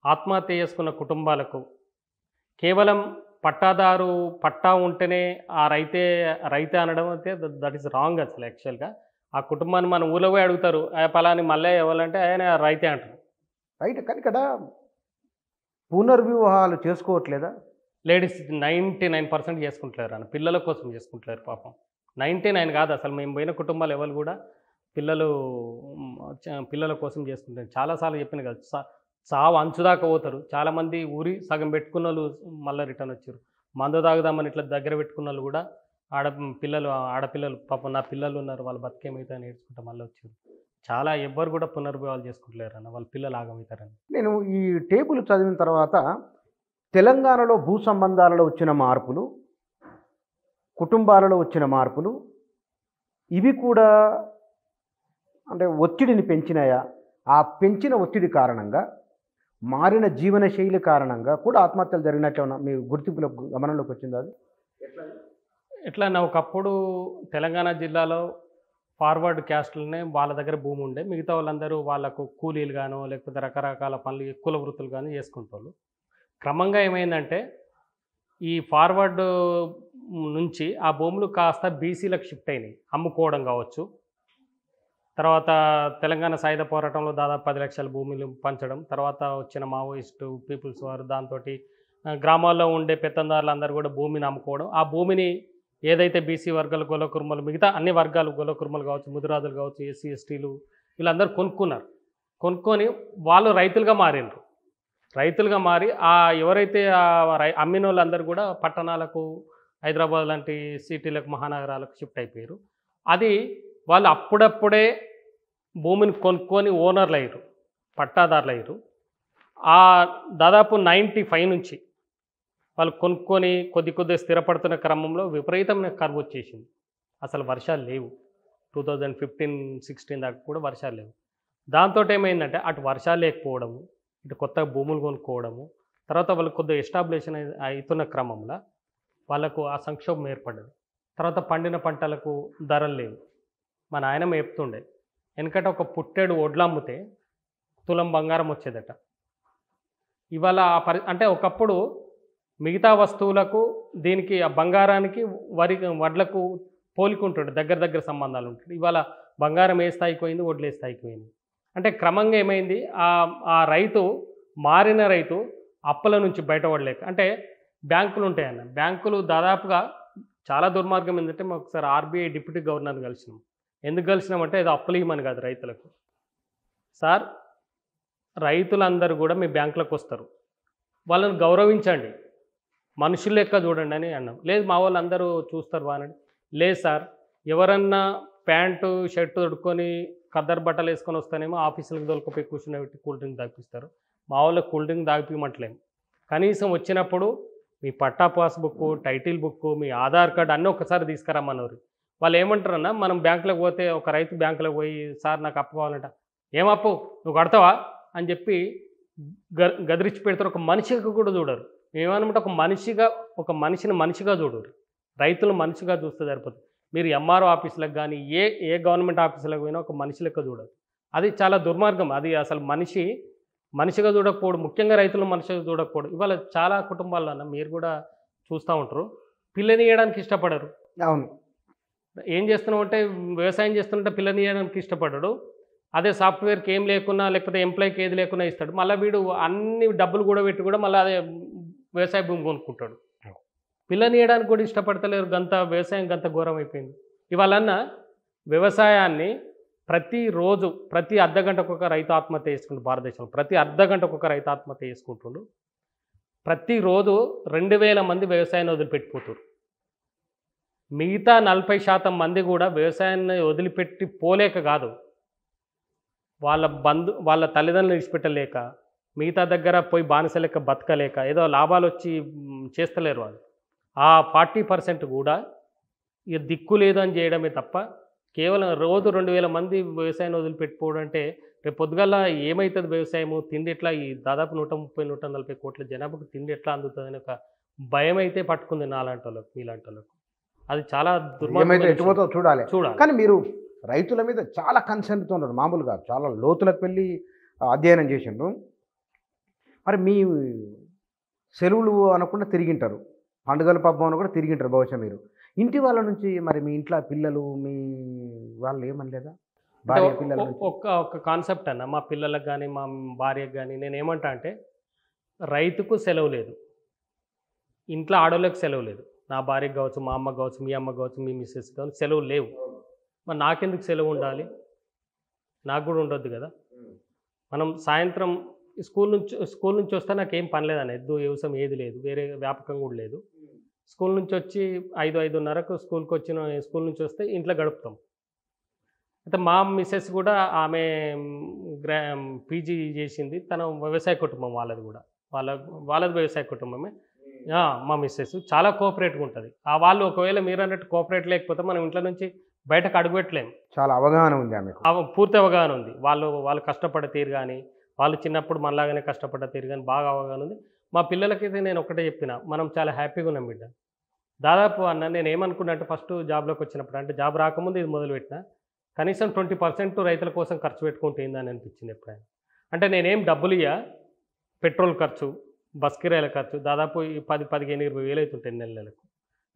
ఆత్మహత్య చేసుకున్న కుటుంబాలకు కేవలం పట్టాదారు పట్టా ఉంటేనే ఆ రైతే అనడం అయితే దట్ ఈస్ రాంగ్ అసలు యాక్చువల్‌గా. ఆ కుటుంబాన్ని మన ఊర్లో పోయి అడుగుతారు. పలాని మల్లయ్య ఎవలంటే ఆయన రైతే అంటారు. రైట్. కానీ ఇక్కడ పునర్వివాహాలు చేసుకోవట్లేదా? లేడీస్ 99% చేసుకుంటలేరు అన్న. పిల్లల కోసం చేసుకుంటలేరు పాపం. 99 కాదు అసలు మేము పోయిన కుటుంబాలు ఎవరు కూడా పిల్లలు పిల్లల కోసం చేసుకుంటారు. చాలా సార్లు చెప్పిన కదా చావు అంచుదాకా పోతారు. చాలామంది ఊరి సగం పెట్టుకున్నోళ్ళు మళ్ళీ రిటర్న్ వచ్చారు. మందు తాగుదామని ఇట్లా దగ్గర పెట్టుకున్నోళ్ళు కూడా ఆడపిల్లలు పాపం నా పిల్లలు ఉన్నారు వాళ్ళ బతికేమైతే అని ఏడ్చుకుంటా మళ్ళీ వచ్చారు. చాలా ఎవ్వరు కూడా పునర్వివాహాలు చేసుకుంటలేరు అన్న. వాళ్ళ పిల్లలు ఆగమవుతారని. నేను ఈ టేబుల్ చదివిన తర్వాత తెలంగాణలో భూ సంబంధాలలో వచ్చిన మార్పులు, కుటుంబాలలో వచ్చిన మార్పులు ఇవి కూడా అంటే ఒత్తిడిని పెంచినాయా? ఆ పెంచిన ఒత్తిడి కారణంగా మారిన జీవన శైలి కారణంగా కూడా ఆత్మహత్యలు జరిగినట్టు మీ గుర్తింపులో గమనంలోకి వచ్చింది అది? ఎట్లా ఒకప్పుడు తెలంగాణ జిల్లాలో ఫార్వర్డ్ క్యాస్టులనే వాళ్ళ దగ్గర భూమి ఉండే, మిగతా వాళ్ళందరూ వాళ్ళకు కూలీలు గానో లేకపోతే రకరకాల పనులు కుల వృత్తులు కానీ చేసుకుంటారు. క్రమంగా ఏమైందంటే ఈ ఫార్వర్డ్ నుంచి ఆ భూములు కాస్త బీసీలకు షిఫ్ట్ అయినాయి. అమ్ముకోవడం కావచ్చు, తర్వాత తెలంగాణ సాయుధ పోరాటంలో దాదాపు 10 లక్షల భూములు పంచడం, తర్వాత వచ్చిన మావోయిస్టు పీపుల్స్ వారు దాంతో గ్రామాల్లో ఉండే పెత్తందారులు అందరూ కూడా భూమిని అమ్ముకోవడం, ఆ భూమిని ఏదైతే బీసీ వర్గాలు గొల్ల కుర్మలు మిగతా అన్ని వర్గాలు గొల్ల కుర్మలు కావచ్చు, ముదిరాజులు కావచ్చు, ఎస్సీ ఎస్టీలు వీళ్ళందరూ కొనుక్కున్నారు. కొనుక్కొని వాళ్ళు రైతులుగా మారి ఎవరైతే అమ్మిన వాళ్ళందరూ కూడా పట్టణాలకు, హైదరాబాద్ లాంటి సిటీలకు, మహానగరాలకు షిఫ్ట్ అయిపోయారు. అది వాళ్ళు అప్పుడప్పుడే భూమిని కొనుక్కొని ఓనర్లు అయ్యారు, పట్టాదారులు అయ్యారు. దాదాపు 95 నుంచి వాళ్ళు కొనుక్కొని కొద్దిగా స్థిరపడుతున్న క్రమంలో విపరీతమైన కరువు వచ్చేసింది. అసలు వర్షాలు లేవు. 2015-16 దాకా కూడా వర్షాలు లేవు. దాంతో ఏమైందంటే అటు వర్షాలు లేకపోవడము, ఇటు కొత్త భూములు కొనుక్కోవడము, తర్వాత వాళ్ళు కొద్దిగా ఎస్టాబ్లిషన్ అవుతున్న క్రమంలో వాళ్ళకు ఆ సంక్షోభం ఏర్పడ్డది. తర్వాత పండిన పంటలకు ధరలు లేవు. మా నాయనమ్మ చెప్తుండే, వెనకట ఒక పుట్టెడు వడ్లు అమ్మితే తులం బంగారం వచ్చేదట. ఇవాళ అంటే ఒకప్పుడు మిగతా వస్తువులకు దీనికి ఆ బంగారానికి వడ్లకు పోలికుంటుండే, దగ్గర సంబంధాలు ఉంటుంది. ఇవాళ బంగారం ఏ స్థాయికి పోయింది, వడ్లు ఏ స్థాయికి పోయింది. అంటే క్రమంగా ఏమైంది, మారిన రైతు అప్పుల నుంచి బయటపడలేక, అంటే బ్యాంకులు ఉంటాయన్న, బ్యాంకులు దాదాపుగా చాలా దుర్మార్గం ఏంటంటే మేము ఒకసారి ఆర్బీఐ డిప్యూటీ గవర్నర్ని కలిసినాం. ఎందుకు కలిసినామంటే ఏదో అప్పులు ఇవ్వమని కాదు రైతులకు. సార్, రైతులందరూ కూడా మీ బ్యాంకులకు వస్తారు, వాళ్ళని గౌరవించండి, మనుషుల లెక్క చూడండి అని అన్నాం. లేదు మా వాళ్ళు అందరూ చూస్తారు బాగానండి. లేదు సార్, ఎవరన్నా ప్యాంటు షర్టు తొడుక్కొని ఖద్దరు బట్టలు వేసుకొని వస్తేనేమో ఆఫీసులకు దొరికిపోయి కూర్చుని పెట్టి కూల్ డ్రింక్ తాగిపిస్తారు. మా వాళ్ళకి కూల్ డ్రింక్ తాగిపించట్లేము. కనీసం వచ్చినప్పుడు మీ పట్టా పాస్బుక్, టైటిల్ బుక్, మీ ఆధార్ కార్డు అన్నీ ఒకసారి తీసుకురమ్మన్నారు. వాళ్ళు ఏమంటారన్నా, మనం బ్యాంకులోకి పోతే ఒక రైతు బ్యాంకులోకి పోయి సార్ నాకు అప్పు కావాలంట, ఏం అప్పు నువ్వు కడతావా అని చెప్పి గదిరించి పెడతారు. ఒక మనిషిగా కూడా చూడరు. ఏమన్నమాట, ఒక మనిషిని మనిషిగా చూడరు. రైతులు మనిషిగా చూస్తే సరిపోతుంది. మీరు ఎంఆర్ఓ ఆఫీసులకు కానీ ఏ గవర్నమెంట్ ఆఫీసులకు పోయినా ఒక మనిషి లెక్క చూడరు. అది చాలా దుర్మార్గం. అది అసలు మనిషిగా చూడకపోవడం, ముఖ్యంగా రైతులు మనిషిగా చూడకపోవడం. ఇవాళ చాలా కుటుంబాల్లో మీరు కూడా చూస్తూ ఉంటారు, పిల్లనియడానికి ఇష్టపడరు. అవును. ఏం చేస్తున్నావు అంటే వ్యవసాయం చేస్తుంటే పిల్లనియడానికి ఇష్టపడడు. అదే సాఫ్ట్వేర్కి ఏం లేకున్నా లేకపోతే ఎంప్లాయ్కి ఏది లేకున్నా ఇస్తాడు. మళ్ళీ వీడు అన్ని డబ్బులు కూడా పెట్టి కూడా మళ్ళీ అదే వ్యవసాయ భూమి కొనుక్కుంటాడు. పిల్లనియడానికి కూడా ఇష్టపడతలేరు. వ్యవసాయం గంత ఘోరం అయిపోయింది. ఇవాళన్న వ్యవసాయాన్ని ప్రతిరోజు ప్రతి అర్ధగంటకు ఒక రైతు ఆత్మహత్య చేసుకుంటు. భారతదేశంలో ప్రతి అర్ధగంటకు ఒక రైతు ఆత్మహత్య చేసుకుంటుండు. ప్రతిరోజు 2000 మంది వ్యవసాయాన్ని వదిలిపెట్టిపోతారు. మిగతా 40% మంది కూడా వ్యవసాయాన్ని వదిలిపెట్టి పోలేక కాదు, వాళ్ళ తల్లిదండ్రులు విడిచిపెట్టలేక, మిగతా దగ్గర పోయి బానిస లెక్క బతకలేక, ఏదో లాభాలు వచ్చి చేస్తలేరు వాళ్ళు. ఆ 40% కూడా ఇక దిక్కు లేదు అని చేయడమే తప్ప, కేవలం రోజు 2000 మంది వ్యవసాయాన్ని వదిలిపెట్టిపోవడం అంటే రేపు పొద్దుగల ఏమవుతుంది వ్యవసాయము, తిండి ఎట్లా, ఈ దాదాపు 130-140 కోట్ల జనాభాకు తిండి ఎట్లా అందుతుంది అని ఒక భయం అయితే పట్టుకుంది నాలాంటి వాళ్ళకు, మీలాంటి వాళ్ళకు. అది చాలా ఏమైతే దుర్మార్గమైన ఎటుపోతో చూడాలి. చూడాలి. కానీ మీరు రైతుల మీద చాలా కన్సర్న్తో ఉన్నారు, మామూలుగా చాలా లోతులకు వెళ్ళి అధ్యయనం చేసిండ్రు. మరి మీ సెలవులు అనకుండా తిరిగింటారు, పండుగల పబ్బం అని కూడా తిరిగింటారు బహుశా మీరు. ఇంటి వాళ్ళ నుంచి మరి మీ ఇంట్లో పిల్లలు మీ వాళ్ళు ఏమనలేదా? భార్య పిల్లల నుంచి ఒక కాన్సెప్ట్ అన్న, మా పిల్లలకు కానీ మా భార్యకు కానీ నేను ఏమంటా అంటే, రైతుకు సెలవు లేదు, ఇంట్లో ఆడోళ్ళకి సెలవు లేదు. నా భార్యకు కావచ్చు, మా అమ్మకు కావచ్చు, మీ అమ్మకు కావచ్చు, మీ మిస్సెస్ కావచ్చు, సెలవు లేవు. మరి నాకెందుకు సెలవు ఉండాలి? నాకు కూడా ఉండొద్దు కదా. మనం సాయంత్రం స్కూల్ నుంచి వస్తే నాకేం పని లేదని, ఎద్దు వ్యవసాయం ఏది లేదు, వేరే వ్యాపకం కూడా లేదు. స్కూల్ నుంచి వచ్చి 5-5:30కు స్కూల్ నుంచి వస్తే ఇంట్లో గడుపుతాం. అయితే మా మిస్సెస్ కూడా ఆమె పీజీ చేసింది, తన వ్యవసాయ కుటుంబం వాళ్ళది కూడా, వాళ్ళది వ్యవసాయ కుటుంబమే. మా మిస్సెస్ చాలా కోఆపరేట్గా ఉంటుంది. వాళ్ళు ఒకవేళ మీరు అన్నట్టు కోఆపరేట్ లేకపోతే మనం ఇంట్లో నుంచి బయటకు అడుగుపెట్టలేము. చాలా అవగాహన ఉంది ఆమెకు, పూర్తి అవగాహన ఉంది. వాళ్ళు కష్టపడే తీరు కానీ, వాళ్ళు చిన్నప్పుడు మనలాగానే కష్టపడ్డ తీరు కానీ బాగా అవగాహన ఉంది. మా పిల్లలకైతే నేను ఒకటే చెప్పిన, మనం చాలా హ్యాపీగా ఉన్నాం బిడ్డ. దాదాపు అన్న నేను ఏమనుకున్నా అంటే, ఫస్ట్ జాబ్లోకి వచ్చినప్పుడు, అంటే జాబ్ రాకముందు ఇది మొదలుపెట్టిన, కనీసం 20% రైతుల కోసం ఖర్చు పెట్టుకుంటే ఏందని అనిపించింది ఎప్పుడైనా. అంటే నేనేం డబ్బులు పెట్రోల్ ఖర్చు, బస్ కిరాయిల ఖర్చు దాదాపు 10-15-20 వేలు అవుతుంటాయి నెలలకు.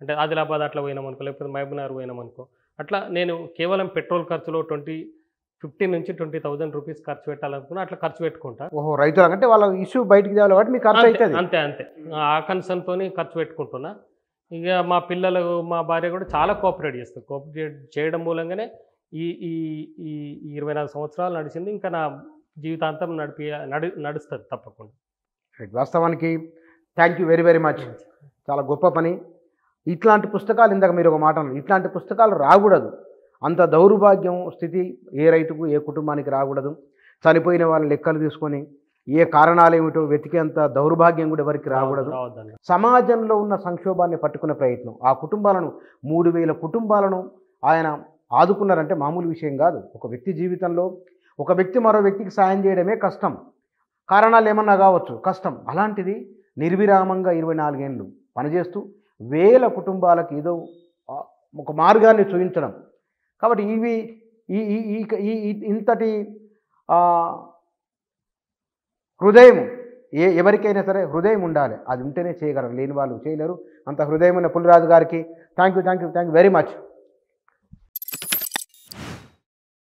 అంటే ఆదిలాబాద్ అట్లా పోయినామనుకో, లేకపోతే మహబూబ్నగర్ పోయినామనుకో, అట్లా నేను కేవలం పెట్రోల్ ఖర్చులో 15,000 నుంచి 20,000 రూపీస్ ఖర్చు పెట్టాలనుకున్నా, అట్లా ఖర్చు పెట్టుకుంటా. ఓహో, రైతులకు అంటే వాళ్ళ ఇష్యూ బయటికి తేవాలి కాబట్టి మీకు ఖర్చు అవుతుంది. అంతే ఆ కన్సర్న్తో ఖర్చు పెట్టుకుంటున్నా. ఇక మా పిల్లలు, మా భార్య కూడా చాలా కోఆపరేట్ చేస్తారు. కోఆపరేట్ చేయడం మూలంగానే ఈ ఈ ఈ 24 సంవత్సరాలు నడిచింది. ఇంకా నా జీవితాంతం నడుస్తుంది తప్పకుండా. వాస్తవానికి thank you very very much. చాలా గొప్ప పని. ఇట్లాంటి పుస్తకాలు, ఇందాక మీరు ఒక మాట అన్నారు, ఇట్లాంటి పుస్తకాలు రాకూడదు. అంత దౌర్భాగ్యం స్థితి ఏ రైతుకు, ఏ కుటుంబానికి రాకూడదు. చనిపోయిన వాళ్ళ లెక్కలు తీసుకొని ఏ కారణాలు ఏమిటో వెతికేంత దౌర్భాగ్యం కూడా ఎవరికి రాకూడదు. సమాజంలో ఉన్న సంక్షోభాన్ని పట్టుకునే ప్రయత్నం, ఆ కుటుంబాలను 3,000 కుటుంబాలను ఆయన ఆదుకున్నారంటే మామూలు విషయం కాదు. ఒక వ్యక్తి జీవితంలో ఒక వ్యక్తి మరో వ్యక్తికి సాయం చేయడమే కష్టం, కారణాలు ఏమన్నా కావచ్చు, కష్టం. అలాంటిది నిర్విరామంగా 24 ఏళ్ళు పనిచేస్తూ 1000 కుటుంబాలకు ఏదో ఒక మార్గాన్ని చూపించడం. కాబట్టి ఇవి ఇంతటి హృదయం ఎవరికైనా సరే హృదయం ఉండాలి, అది ఉంటేనే చేయగలరు, లేని వాళ్ళు చేయలేరు. అంత హృదయం ఉన్న పుల్లిరాజు గారికి థ్యాంక్ యూ వెరీ మచ్.